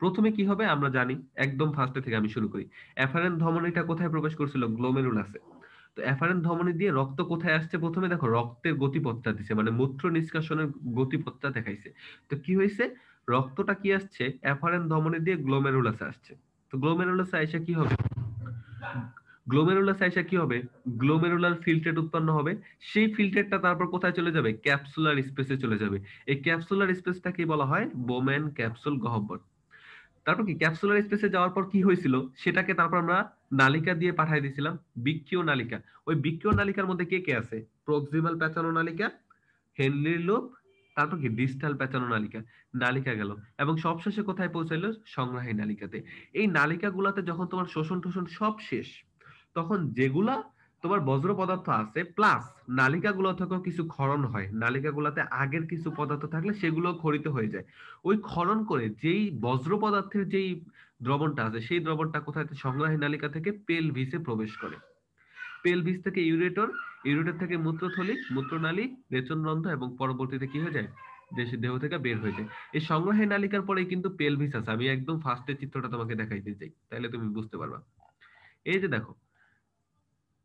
প্রথমে কি হবে আমরা জানি, একদম ফার্স্টে থেকে আমি শুরু করি। এফারেন্ট ধমনীটা কোথায় প্রবেশ করছিল? গ্লোমেরুলাসে। তো এফারেন্ট ধমনী দিয়ে রক্ত কোথায় আসছে? প্রথমে দেখো রক্তের গতিপথটা দিছে, মানে মূত্র নিষ্কাশনের গতিপথটা দেখাইছে। তো কি হয়েছে? রক্তটা কি আসছে? এফারেন্ট ধমনী দিয়ে গ্লোমেরুলাসে আসছে। তো গ্লোমেরুলাসে আইসা কি হবে? গ্লোমেরুলাস আইসা কি হবে? গ্লোমেরুলার ফিল্ট্রেট উৎপন্ন হবে। সেই ফিল্ট্রেটটা তারপর কোথায় চলে যাবে? ক্যাপসুলার স্পেসে চলে যাবে। এই ক্যাপসুলার স্পেসটাকে বলা হয় বোমেন ক্যাপসুল গহ্বর। তারপর কি ক্যাপসুলার স্পেসে যাওয়ার পর কি হয়েছিল সেটাকে তারপর আমরা নালিকা দিয়ে পাঠিয়ে দিয়েছিলাম, বৃক্কীয় নালিকা। ওই বৃক্কীয় নালিকার মধ্যে কে কে আছে? প্রক্সিমাল প্যাচানো নালিকা, হেনরির লোব, তারপর কি ডিস্টাল প্যাচানো নালিকা। নালিকা গেল এবং সবশেষে কোথায় পৌঁছাইলো? সংগ্রাহী নালিকাতে। এই নালিকা গুলাতে যখন তোমার শোষণ টোষণ সব শেষ, তখন যেগুলা তোমার বজ্র পদার্থ আছে প্লাস নালিকা গুলো থেকেও কিছু ক্ষরণ হয়, নালিকা গুলাতে আগের কিছু পদার্থ থাকলে সেগুলো ক্ষরিত হয়ে যায়। ওই ক্ষরণ করে যেই বজ্র পদার্থের যেই দ্রবণটা আছে সেই দ্রবণটা কোথায়? সংগ্রাহী নালিকা থেকে পেলভিসে প্রবেশ করে। পেলভিস থেকে ইউরেটর, ইউরেটর থেকে মূত্রথলি, মূত্রনালী, রেচনরন্ধ্র এবং পরবর্তীতে কি হয়ে যায়? দেহ থেকে বের হয়ে যায়। এই সংগ্রহের নালিকার পরেই কিন্তু পেলভিস আছে। আমি একদম ফার্স্টের চিত্রটা তোমাকে দেখাইতে চাই, তাহলে তুমি বুঝতে পারবা। এই যে দেখো,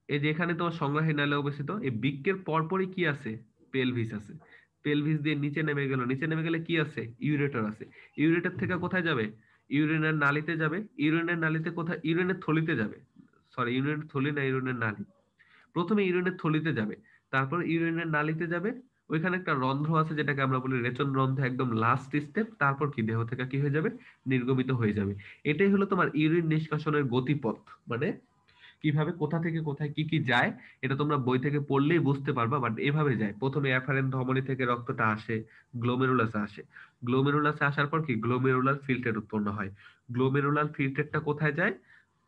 এই যে এখানে তোমার সংগ্রহে নালী অবস্থিত, এই বৃক্কের পরপরই কি আছে? পেলভিস আছে। পেলভিস দিয়ে নিচে নেমে গেল, নিচে নেমে গেলে কি আছে? ইউরেটর আছে। ইউরেটর থেকে কোথায় যাবে? ইউরিনের নালীতে যাবে। ইউরিনের নালীতে কোথায়? ইউরিনের থলিতে যাবে। সরি, ইউরিনের থলি না, ইউরিনের নালী। প্রথমে ইউরিনের থলিতে যাবে, তারপর ইউরিনের নালীতে যাবে। ওইখানে একটা রন্ধ্র আছে যেটাকে আমরা বলি রেচন রন্ধ্র, একদম লাস্ট স্টেপ। তারপর কি দেহ থেকে কি হয়ে যাবে? নির্গমিত হয়ে যাবে। এটাই হলো তোমার ইউরিন নিষ্কাশনের গতিপথ, মানে কিভাবে কোথা থেকে কোথায় কি কি যায় এটা তোমরা বই থেকে পড়লেই বুঝতে পারবা। বাট এভাবে যায়, প্রথমে অ্যাফারেন্ট ধমনী থেকে রক্তটা আসে, গ্লোমেরুলাসে আসে। গ্লোমেরুলাসে আসার পর কি গ্লোমেরুলার ফিল্ট্রেট উৎপন্ন হয়। গ্লোমেরুলার ফিল্ট্রেটটা কোথায় যায়?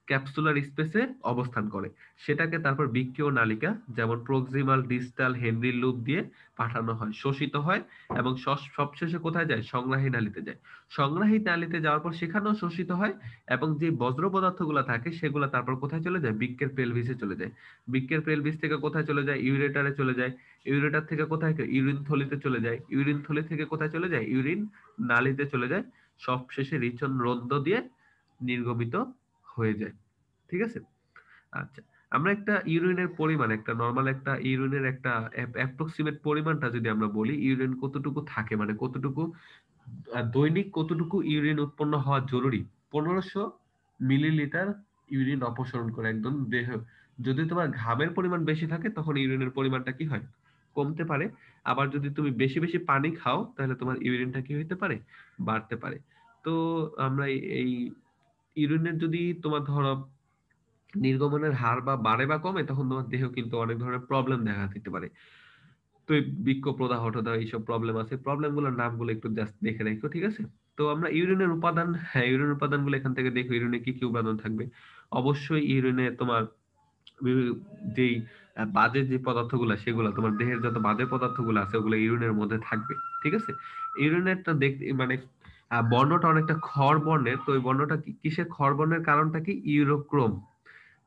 ক্যাপসুলার স্পেসে অবস্থান করে। সেটাকে তারপর বৃক্কীয় নালিকা, যেমন প্রক্সিমাল, ডিস্টাল, হেনরির লুপ দিয়ে পাঠানো হয়, শোষিত হয় এবং সবশেষে কোথায় যায়? সংগ্রাহী নালীতে যায়। সংগ্রাহী নালীতে যাওয়ার পর সেখানেও শোষিত হয় এবং যে বজ্র পদার্থগুলো থাকে সেগুলো তারপর কোথায় চলে যায়? বৃক্কের পেলভিসে চলে যায়। বৃক্কের পেলভিস থেকে কোথায় চলে যায়? ইউরেটারে চলে যায়। ইউরেটার থেকে কোথায়? ইউরিন থলিতে চলে যায়। ইউরিন থলি থেকে কোথায় চলে যায়? ইউরিন নালীতে চলে যায়। সবশেষে রিচন রন্ধ্র দিয়ে নির্গমিত হয়ে যায়। ঠিক আছে? আচ্ছা, আমরা একটা ইউরিনের পরিমাণ, একটা নরমাল একটা ইউরিনের একটা অ্যাপ্রক্সিমেট পরিমাণটা যদি আমরা বলি, ইউরিন কতটুকু থাকে, মানে কতটুকু দৈনিক কতটুকু ইউরিন উৎপন্ন হওয়া জরুরি? 1500 মিলিলিটার ইউরিন অপসারণ করে একদম দেহ। যদি তোমার ঘামের পরিমাণ বেশি থাকে তখন ইউরিনের পরিমাণটা কি হয়? কমতে পারে। আবার যদি তুমি বেশি বেশি পানি খাও তাহলে তোমার ইউরিনটা কি হইতে পারে? বাড়তে পারে। তো আমরা এই ইউরিনের যদি তোমার ধরো নির্গমনের হার বা বাড়ে বা কমে, তখন তোমার দেহ কিন্তু অনেক ধরনের প্রবলেম দেখা দিতে পারে। তো এই বৃক্ক প্রদাহ টদাহ এইসব প্রবলেম আছে, প্রবলেম গুলোর নামগুলো একটু জাস্ট দেখে রাখো, ঠিক আছে? তো আমরা ইউরিনের উপাদান, হ্যাঁ ইউরিন উপাদানগুলো এখান থেকে দেখো। ইউরিনে কি কি উপাদান থাকবে? অবশ্যই ইউরিনে তোমার যেই বাজে যে পদার্থগুলো সেগুলো, তোমার দেহের যত বাজে পদার্থগুলো আছে ওগুলো ইউরিনের মধ্যে থাকবে, ঠিক আছে? ইউরিনেরটা দেখতে মানে বর্ণটা অনেকটা খড় বর্ণের। তো ওই বর্ণটা কিসের খড় বর্ণের? কারণটা কি? ইউরোক্রোম।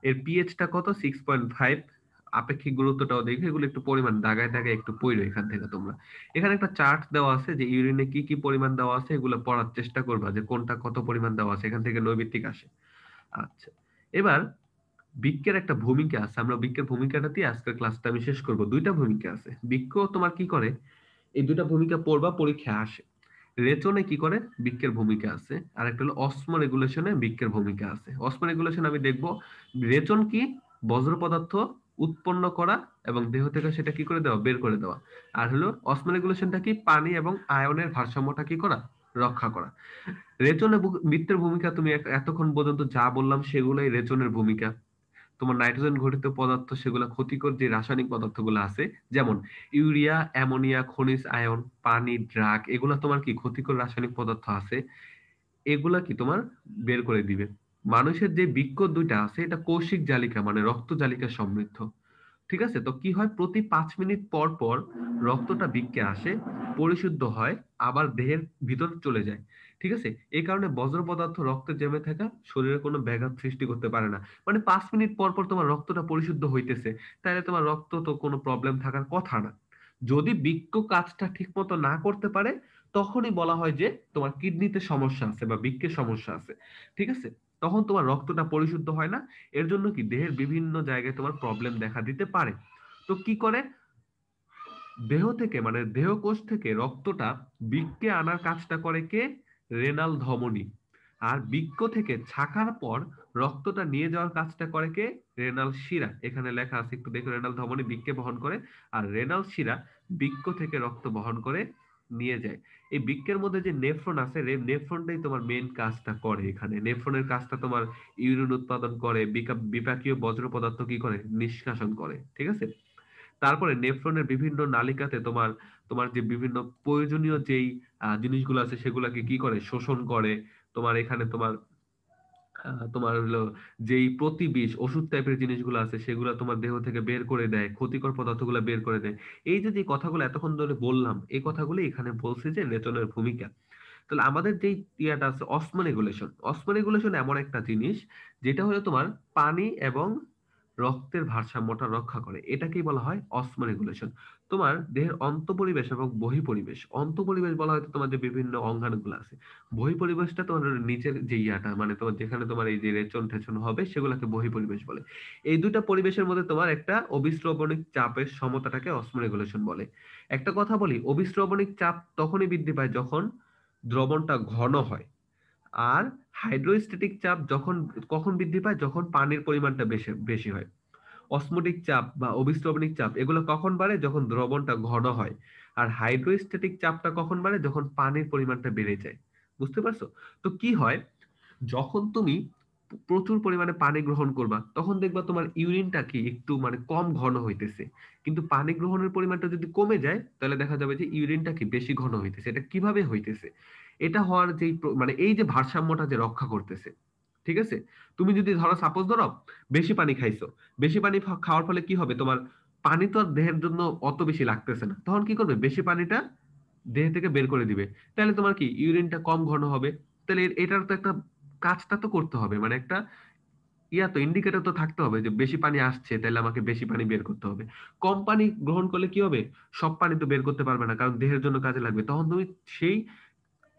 এর পিএইচটা কত? 6.5। আপেক্ষিক গুরুত্বটাও দেখে, এগুলো একটু পরিমাণ দাগায় দাগায় একটু পড়ো এখান থেকে তোমরা। এখানে একটা চার্ট দেওয়া আছে যে ইউরিনে কি কি পরিমাণ দেওয়া আছে, এগুলো পড়ার চেষ্টা করবা যে কোনটা কত পরিমাণ দেওয়া আছে, এখান থেকে নৈমিত্তিক আসে। আচ্ছা, এবার বৃক্কের একটা ভূমিকা আছে। আমরা বৃক্কের ভূমিকাটা দিয়ে আজকের ক্লাসটা আমি শেষ করব। দুইটা ভূমিকা আছে বৃক্ক, তোমার কি করে? এই দুইটা ভূমিকা পড়বা, পরীক্ষায় আসে। রেচনে কি করে? বৃক্কের ভূমিকা আছে। আর একটা হলো অসমো রেগুলেশনে বৃক্কের ভূমিকা আছে। অসমো রেগুলেশন আমি দেখব। রেচন কি? বজ্র পদার্থ উৎপন্ন করা এবং দেহ থেকে সেটা কি করে দেওয়া, বের করে দেওয়া। আর হলো অসমোরেগুলেশনটা কি, পানি এবং আয়নের ভারসাম্যটা কি করা, রক্ষা করা। রেচন এবং মৃত্যুর ভূমিকা তুমি এতক্ষণ পর্যন্ত যা বললাম সেগুলোই রেচনের ভূমিকা। তোমার নাইট্রোজেন ঘটিত পদার্থ সেগুলো ক্ষতিকর যে রাসায়নিক পদার্থগুলো আছে, যেমন ইউরিয়া, অ্যামোনিয়া, খনিজ আয়ন, পানি, ড্রাগ, এগুলা তোমার কি ক্ষতিকর রাসায়নিক পদার্থ আছে, এগুলা কি তোমার বের করে দিবে। মানুষের যে বৃক্ক দুইটা আছে এটা কৌশিক জালিকা মানে রক্ত জালিকা সমৃদ্ধ। ঠিক আছে, তো কি হয়, প্রতি 5 মিনিট পর পর রক্তটা বৃক্কে আসে, পরিশুদ্ধ হয়, আবার দেহের ভিতর চলে যায়। ঠিক আছে, এই কারণে বজ্র পদার্থ রক্তে জমে থাকা শরীরে কোনো ব্যাঘাত সৃষ্টি করতে পারে না। মানে 5 মিনিট পর পর তোমার রক্তটা পরিশুদ্ধ হইতেছে, তাহলে তোমার রক্ত তো কোনো প্রবলেম থাকার কথা না। যদি বৃক্ক কাজটা ঠিক মতো না করতে পারে, তখনই বলা হয় যে তোমার কিডনিতে সমস্যা আছে বা বৃক্কের সমস্যা আছে। ঠিক আছে, তখন তোমার রক্তটা পরিশুদ্ধ হয় না। এর জন্য কি দেহের বিভিন্ন জায়গায় তোমার প্রবলেম দেখা দিতে পারে। তো কি করে, দেহ থেকে মানে দেহকোষ থেকে রক্তটা বৃক্কে আনার কাজটা করে কে, রেনাল ধমনী। আর বৃক্ক থেকে ছাকার পর রক্তটা নিয়ে যাওয়ার কাজটা করে কে, রেনাল শিরা। এখানে লেখা আছে, একটু দেখো, রেনাল ধমনী বৃক্কে বহন করে, আর রেনাল শিরা বৃক্ক থেকে রক্ত বহন করে নিয়ে যায়। এই বৃক্কের মধ্যে যে নেফ্রন আছে, নেফ্রনটাই তোমার মেইন কাজটা করে। এখানে নেফ্রনের কাজটা তোমার ইউরিন উৎপাদন করে, বিপাকীয় বজ্র পদার্থ কি করে, নিষ্কাশন করে। ঠিক আছে, তারপরে নেফ্রনের বিভিন্ন নালিকাতে তোমার তোমার যে বিভিন্ন প্রয়োজনীয় যেই জিনিসগুলো আছে সেগুলাকে কি করে, শোষণ করে। তোমার এখানে তোমার হলো যেই প্রতিবিষ ওষুধ টাইপের জিনিসগুলো আছে সেগুলো তোমার দেহ থেকে বের করে দেয়, ক্ষতিকর পদার্থগুলো বের করে দেয়। এই যে যে কথাগুলো এতক্ষণ ধরে বললাম, এই কথাগুলো এখানে বলছে যে রেচনের ভূমিকা। তাহলে আমাদের যেই ইয়াটা আছে অসমোরেগুলেশন, অসমোরেগুলেশন এমন একটা জিনিস যেটা হলো তোমার পানি এবং রক্তের ভারসাম্যটা রক্ষা করে, এটাকেই বলা হয় অসমোরেগুলেশন। তোমার দেহের অন্তঃপরিবেশ এবং বহিঃপরিবেশ, অন্তঃপরিবেশ বলা হয় তো তোমার যে বিভিন্ন অঙ্গাণুগুলো আছে, বহিঃপরিবেশটা তোমার নিচের যে ইয়াটা মানে তোমার যেখানে তোমার এই যে রেচন টেচন হবে সেগুলোকে বহিঃপরিবেশ বলে। এই দুইটা পরিবেশের মধ্যে তোমার একটা অবিশ্রবণিক চাপের সমতাটাকে অসমোরেগুলেশন বলে। একটা কথা বলি, অবিশ্রবণিক চাপ তখনই বৃদ্ধি পায় যখন দ্রবণটা ঘন হয়। আর হাইড্রোস্ট্যাটিক চাপ যখন কখন বৃদ্ধি পায়, যখন পানির পরিমাণটা বেশি বেশি হয়। অসমোটিক চাপ বা অবিশ্রবণিক চাপ এগুলো কখন বাড়ে, যখন দ্রবণটা ঘন হয়। আর হাইড্রোস্ট্যাটিক চাপটা কখন বাড়ে, যখন পানির পরিমাণটা বেড়ে যায়। বুঝতে পারছো? তো কি হয়, যখন তুমি প্রচুর পরিমাণে পানি গ্রহণ করবা তখন দেখবা তোমার ইউরিনটা কি একটু মানে কম ঘন হইতেছে। কিন্তু পানি গ্রহণের পরিমাণটা যদি কমে যায় তাহলে দেখা যাবে যে ইউরিনটা কি বেশি ঘন হইতেছে। এটা কিভাবে হইতেছে, এটা হওয়ার যেই মানে এই যে ভারসাম্যটা যে রক্ষা করতেছে। ঠিক আছে, তুমি যদি ধরো সাপোজ ধরো বেশি পানি খাইছো, বেশি পানি খাওয়ার ফলে কি হবে, তোমার পানি তো আর দেহের জন্য অত বেশি লাগতেছে না, তখন কি করবে, বেশি পানিটা দেহ থেকে বের করে দিবে। তাহলে তোমার কি ইউরিনটা কম ঘন হবে। তাহলে এটার তো একটা কাজটা তো করতে হবে, মানে একটা তো ইন্ডিকেটর তো থাকতে হবে যে বেশি পানি আসছে, তাহলে আমাকে বেশি পানি বের করতে হবে। কম পানি গ্রহণ করলে কি হবে, সব পানি তো বের করতে পারবে না, কারণ দেহের জন্য কাজে লাগবে। তখন তুমি সেই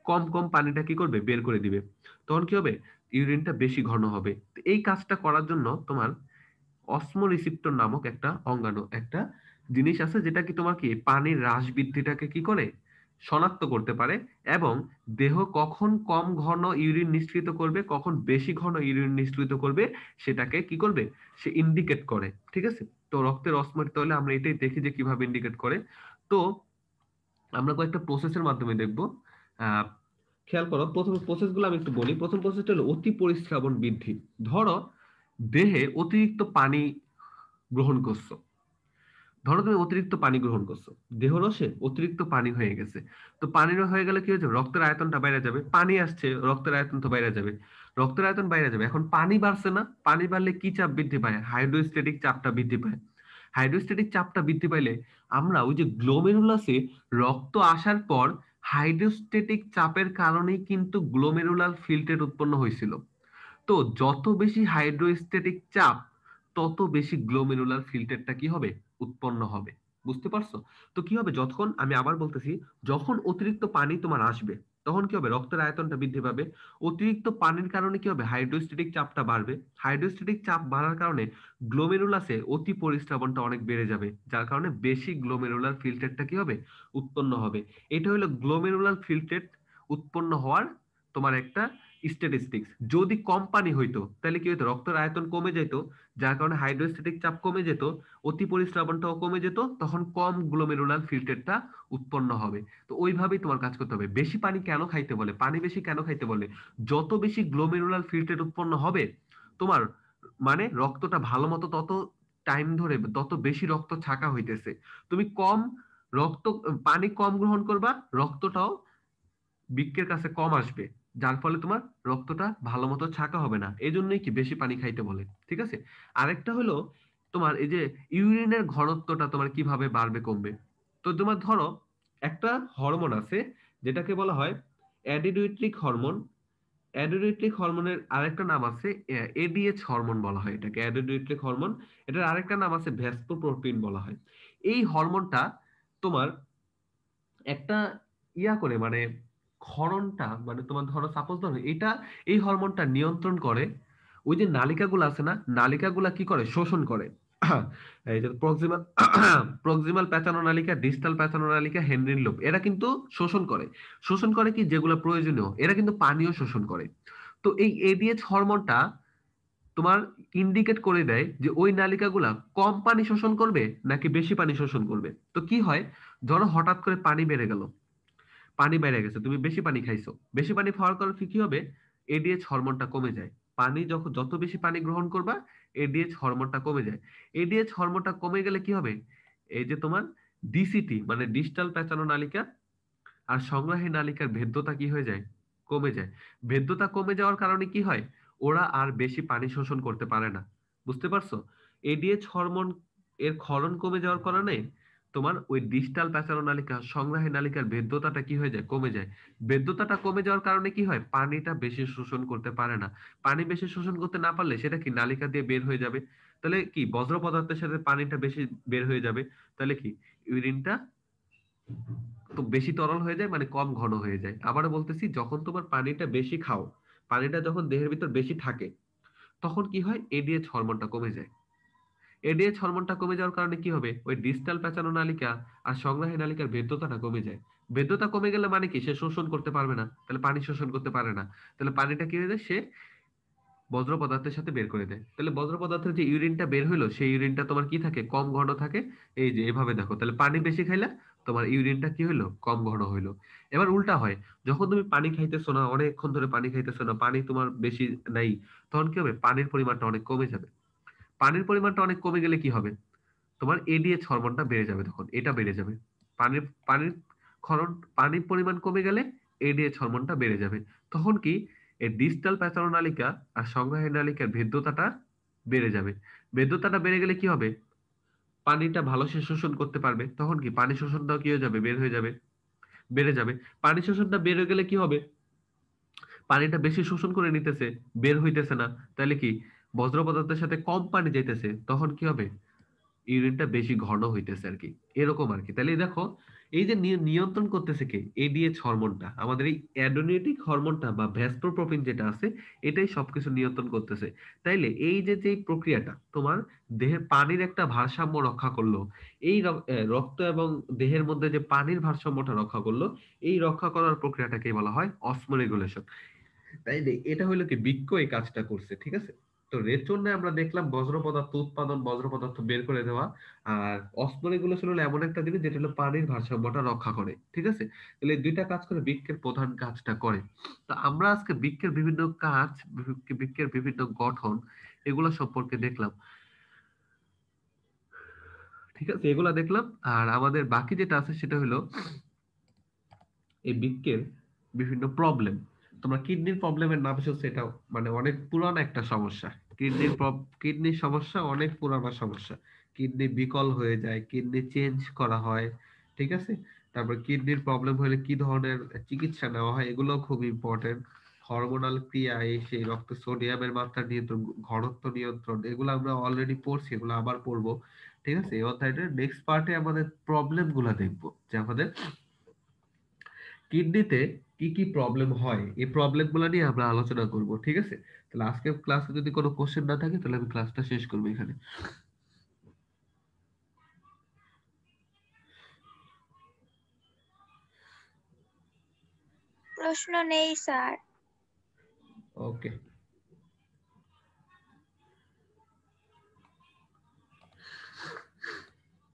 কম কম পানিটা কি করবে, বের করে দিবে। তখন কি হবে, ইউরিনটা বেশি ঘন হবে। তো এই কাজটা করার জন্য তোমার অসমোরিসিপ্টর নামক একটা অঙ্গাণু, একটা জিনিস আছে যেটা কি তোমার কি পানির হ্রাস বৃদ্ধিটাকে কি করে, শনাক্ত করতে পারে। এবং দেহ কখন কম ঘন ইউরিন নিঃসৃত করবে, কখন বেশি ঘন ইউরিন নিঃসৃত করবে, সেটাকে কি করবে, সে ইন্ডিকেট করে। ঠিক আছে, তো রক্তের অসমোরিত হলে আমরা এটাই দেখি যে কিভাবে ইন্ডিকেট করে। তো আমরা কয়েকটা প্রসেসের মাধ্যমে দেখবো। আহ খেয়াল করো, প্রথম প্রসেস গুলো আমি একটু বলি। প্রথম প্রসেসটা হলো অতি পরিস্রাবণ বৃদ্ধি। ধরো দেহে অতিরিক্ত পানি গ্রহণ করছো, ধরো তুমি অতিরিক্ত পানি গ্রহণ করছো, দেহরসে অতিরিক্ত পানি হয়ে গেছে। তো পানি হয়ে গেলে কি হয়েছে, রক্তের আয়তনটা বাইরে যাবে, পানি আসছে রক্তের আয়তন তো বাইরে যাবে। রক্তের আয়তন বাইরে যাবে, এখন পানি বাড়ছে না, পানি বাড়লে কি চাপ বৃদ্ধি পায়, হাইড্রোস্ট্যাটিক চাপটা বৃদ্ধি পায়। হাইড্রোস্ট্যাটিক চাপটা বৃদ্ধি পাইলে আমরা ওই যে গ্লোমেরুলাসে রক্ত আসার পর হাইড্রোস্ট্যাটিক চাপের কারণেই কিন্তু গ্লোমেরুলার ফিল্ট্রেট উৎপন্ন হয়েছিল। তো যত বেশি হাইড্রোস্ট্যাটিক চাপ তত বেশি গ্লোমেরুলার ফিল্টারটা কি হবে, উৎপন্ন হবে। বুঝতে পারছো? তো কি হবে, যখন আমি আবার বলতেছি, যখন অতিরিক্ত পানি তোমার আসবে তখন কি হবে, রক্তের আয়তনটা বৃদ্ধি পাবে। অতিরিক্ত পানির কারণে কি হবে, হাইড্রোস্ট্যাটিক চাপটা বাড়বে। হাইড্রোস্ট্যাটিক চাপ বাড়ার কারণে গ্লোমেরুলাসে অতি পরিস্রাবণটা অনেক বেড়ে যাবে, যার কারণে বেশি গ্লোমেরুলার ফিল্টারটা কি হবে, উৎপন্ন হবে। এটা হলো গ্লোমেরুলার ফিল্ট্রেট উৎপন্ন হওয়ার তোমার একটা স্ট্যাটিস্টিক্স, যদি কম পানি হইতো তাহলে কি হতো, রক্তের আয়তন কমে যেত, যার কারণে হাইড্রোস্ট্যাটিক চাপ কমে যেত, অতি পরিস্রাবণটাও কমে যেত, তখন কম গ্লোমেরুলার ফিল্টারটা উৎপন্ন হবে। তো ওইভাবেই তোমার কাজ করতে হবে। বেশি পানি কেন খাইতে বলে, পানি বেশি কেন খাইতে বলে, যত বেশি গ্লোমেরুলার ফিল্টার উৎপন্ন হবে তোমার, মানে রক্তটা ভালো মতো তত টাইম ধরে তত বেশি রক্ত ছাকা হইতেছে। তুমি কম রক্ত পানি কম গ্রহণ করবা, রক্তটাও বৃক্কের কাছে কম আসবে, যার ফলে তোমার রক্তটা ভালো মতো ছাকা হবে না। এই জন্যই কি বেশি পানি খাইতে বলে, ঠিক আছে। আরেকটা হলো তোমার এই যে ইউরিনের ঘনত্বটা তোমার কিভাবে বাড়বে কমবে। তো তোমার ধরো একটা হরমোন আছে যেটাকে বলা হয় অ্যাডিনোইট্রিক হরমোন। অ্যাডিনোইট্রিক হরমোনের আরেকটা নাম আছে এডিএইচ হরমোন বলা হয় এটাকে, অ্যাডিনোইট্রিক হরমোন। এটার আরেকটা নাম আছে ভ্যাসোপ্রোটিন বলা হয়। এই হরমোনটা তোমার একটা করে মানে ক্ষরণটা, মানে তোমার ধরো সাপোজ ধরো এটা, এই হরমোনটা নিয়ন্ত্রণ করে ওই যে নালিকাগুলো আছে না, নালিকাগুলা কি করে, শোষণ করে। এই যে প্রক্সিমাল প্রক্সিমাল প্যাচানো নালিকা, ডিস্টাল প্যাচানো নালিকা, হেনরিন লুপ, এরা কিন্তু শোষণ করে। শোষণ করে কি, যেগুলো প্রয়োজনীয়, এরা কিন্তু পানিও শোষণ করে। তো এই এডিএইচ হরমোনটা তোমার ইন্ডিকেট করে দেয় যে ওই নালিকাগুলা কম পানি শোষণ করবে নাকি বেশি পানি শোষণ করবে। তো কি হয়, ধরো হঠাৎ করে পানি বেড়ে গেল, পানি বেড়ে গেছে, তুমি বেশি পানি খাইছো, বেশি পানি খাওয়ার কারণে কি হবে, এডিএইচ হরমোনটা কমে যায়। পানি যখন যত বেশি পানি গ্রহণ করবা, এডিএইচ হরমোনটা কমে যায়। এডিএইচ হরমোনটা কমে গেলে কি হবে, এই যে তোমার ডিসিটি মানে ডিস্টাল প্যাচানো নালিকা আর সংগ্রাহী নালিকার ভেদ্যতা কি হয়ে যায়, কমে যায়। ভেদ্যতা কমে যাওয়ার কারণে কি হয়, ওরা আর বেশি পানি শোষণ করতে পারে না। বুঝতে পারছো, এডিএইচ হরমোন এর ক্ষরণ কমে যাওয়ার কারণে তোমার ওই ডিস্টাল প্যাচানো নালিকা সংগ্রাহী নালিকার ভেদ্যতাটা কি হয়ে যায়, কমে যায়। ভেদ্যতাটা কমে যাওয়ার কারণে কি হয়, পানিটা বেশি শোষণ করতে পারে না। পানি বেশি শোষণ করতে না পারলে সেটা কি নালিকা দিয়ে বের হয়ে যাবে, তাহলে কি বজ্র পদার্থের সাথে পানিটা বেশি বের হয়ে যাবে, তাহলে কি ইউরিনটা তো বেশি তরল হয়ে যায়, মানে কম ঘন হয়ে যায়। আবারও বলতেছি, যখন তোমার পানিটা বেশি খাও, পানিটা যখন দেহের ভিতর বেশি থাকে, তখন কি হয়, এডিএইচ হরমোনটা কমে যায়। এডিএইচ হরমোনটা কমে যাওয়ার কারণে কি হবে, ওই ডিস্টাল প্যাচানো নালিকা আর সংগ্রাহী নালিকার ভেদ্যতাটা কমে যায়। ভেদ্যতা কমে গেলে মানে কি, সে শোষণ করতে পারবে না, তাহলে পানি শোষণ করতে পারে না, তাহলে পানিটা কি হয়ে যায়, সে বজ্র পদার্থের সাথে বের করে দেয়। তাহলে বজ্র পদার্থের যে ইউরিনটা বের হইলো, সেই ইউরিনটা তোমার কি থাকে, কম ঘন থাকে। এই যে এভাবে দেখো, তাহলে পানি বেশি খাইলে তোমার ইউরিনটা কি হইলো, কম ঘন হইলো। এবার উল্টা হয়, যখন তুমি পানি খাইতেছো না, অনেকক্ষণ ধরে পানি খাইতেছো না, পানি তোমার বেশি নাই, তখন কি হবে, পানির পরিমাণটা অনেক কমে যাবে। পানির পরিমাণটা অনেক কমে গেলে কি হবে, তোমার এডিএইচ হরমোনটা বেড়ে যাবে, তখন এটা বেড়ে যাবে। পানির পানির ক্ষরণ, পানির পরিমাণ কমে গেলে এডিএইচ হরমোনটা বেড়ে যাবে। তখন কি, এই ডিস্টাল প্যাচারো নালিকা আর সংগ্রাহী নালিকার ভেদ্যতাটা বেড়ে যাবে। ভেদ্যতাটা বেড়ে গেলে কি হবে, পানিটা ভালো সে শোষণ করতে পারবে, তখন কি পানি শোষণটাও কি হয়ে যাবে, বের হয়ে যাবে, বেড়ে যাবে। পানি শোষণটা বেড়ে গেলে কি হবে, পানিটা বেশি শোষণ করে নিতেছে, বের হইতেছে না, তাহলে কি বজ্র পদার্থের সাথে কম পানি যাইতেছে, তখন কি হবে, ইউরিনটা বেশি ঘন হইতেছে আর কি, এরকম আর কি। তাহলে দেখো, এই যে নিয়ন্ত্রণ করতেছে কে, এডিএইচ হরমোনটা, আমাদের এই অ্যাডোনিটিক হরমোনটা বা ভ্যাসোপ্রোপিন যেটা আছে, এটাই সবকিছু নিয়ন্ত্রণ করতেছে। তাইলে এই যে যে প্রক্রিয়াটা তোমার দেহে পানির একটা ভারসাম্য রক্ষা করলো, এই রক্ত এবং দেহের মধ্যে যে পানির ভারসাম্যটা রক্ষা করলো, এই রক্ষা করার প্রক্রিয়াটাকে বলা হয় অসমোরেগুলেশন। তাই এটা হলো কি, বৃক্ক এই কাজটা করছে, ঠিক আছে। তো রেচনে আমরা দেখলাম বজ্র পদার্থ উৎপাদন, বজ্র পদার্থ বের করে দেওয়া। আর অসমোরেগুলেশন হলো এমন একটা জিনিস যেটা হলো পানির ভারসাম্যটা রক্ষা করে, ঠিক আছে। তাহলে এই দুইটা কাজ করে বৃক্কের প্রধান কাজটা করে। তো আমরা আজকে বৃক্কের বিভিন্ন কাজ, বৃক্কের বিভিন্ন গঠন, এগুলো সম্পর্কে দেখলাম, ঠিক আছে, এগুলা দেখলাম। আর আমাদের বাকি যেটা আছে সেটা হলো এই বৃক্কের বিভিন্ন প্রবলেম। তোমরা কিডনির প্রবলেমের নাম শুনছো, এটা মানে অনেক পুরানো একটা সমস্যা। কিডনির সমস্যা অনেক পুরানো সমস্যা। কিডনি বিকল হয়ে যায়, কিডনি চেঞ্জ করা হয়, ঠিক আছে। তারপর কিডনির প্রবলেম হলে কি ধরনের চিকিৎসা নেওয়া হয়, এগুলো খুব ইম্পর্টেন্ট। হরমোনাল ক্রিয়া, এই সেই রক্তে সোডিয়ামের মাত্রা নিয়ন্ত্রণ, ঘনত্ব নিয়ন্ত্রণ, এগুলো আমরা অলরেডি পড়ছি, এগুলো আবার পড়বো, ঠিক আছে। এই অধ্যায়টার নেক্সট পার্টে আমাদের প্রবলেম গুলা দেখবো, যে আমাদের কিডনিতে কি কি প্রবলেম হয়, এই প্রবলেম গুলো নিয়ে আমরা আলোচনা করব, ঠিক আছে। তাহলে আজকের ক্লাসে যদি কোনো কোশ্চেন না থাকে, তাহলে আমি ক্লাসটা শেষ করবো এখানে। প্রশ্ন নেই স্যার।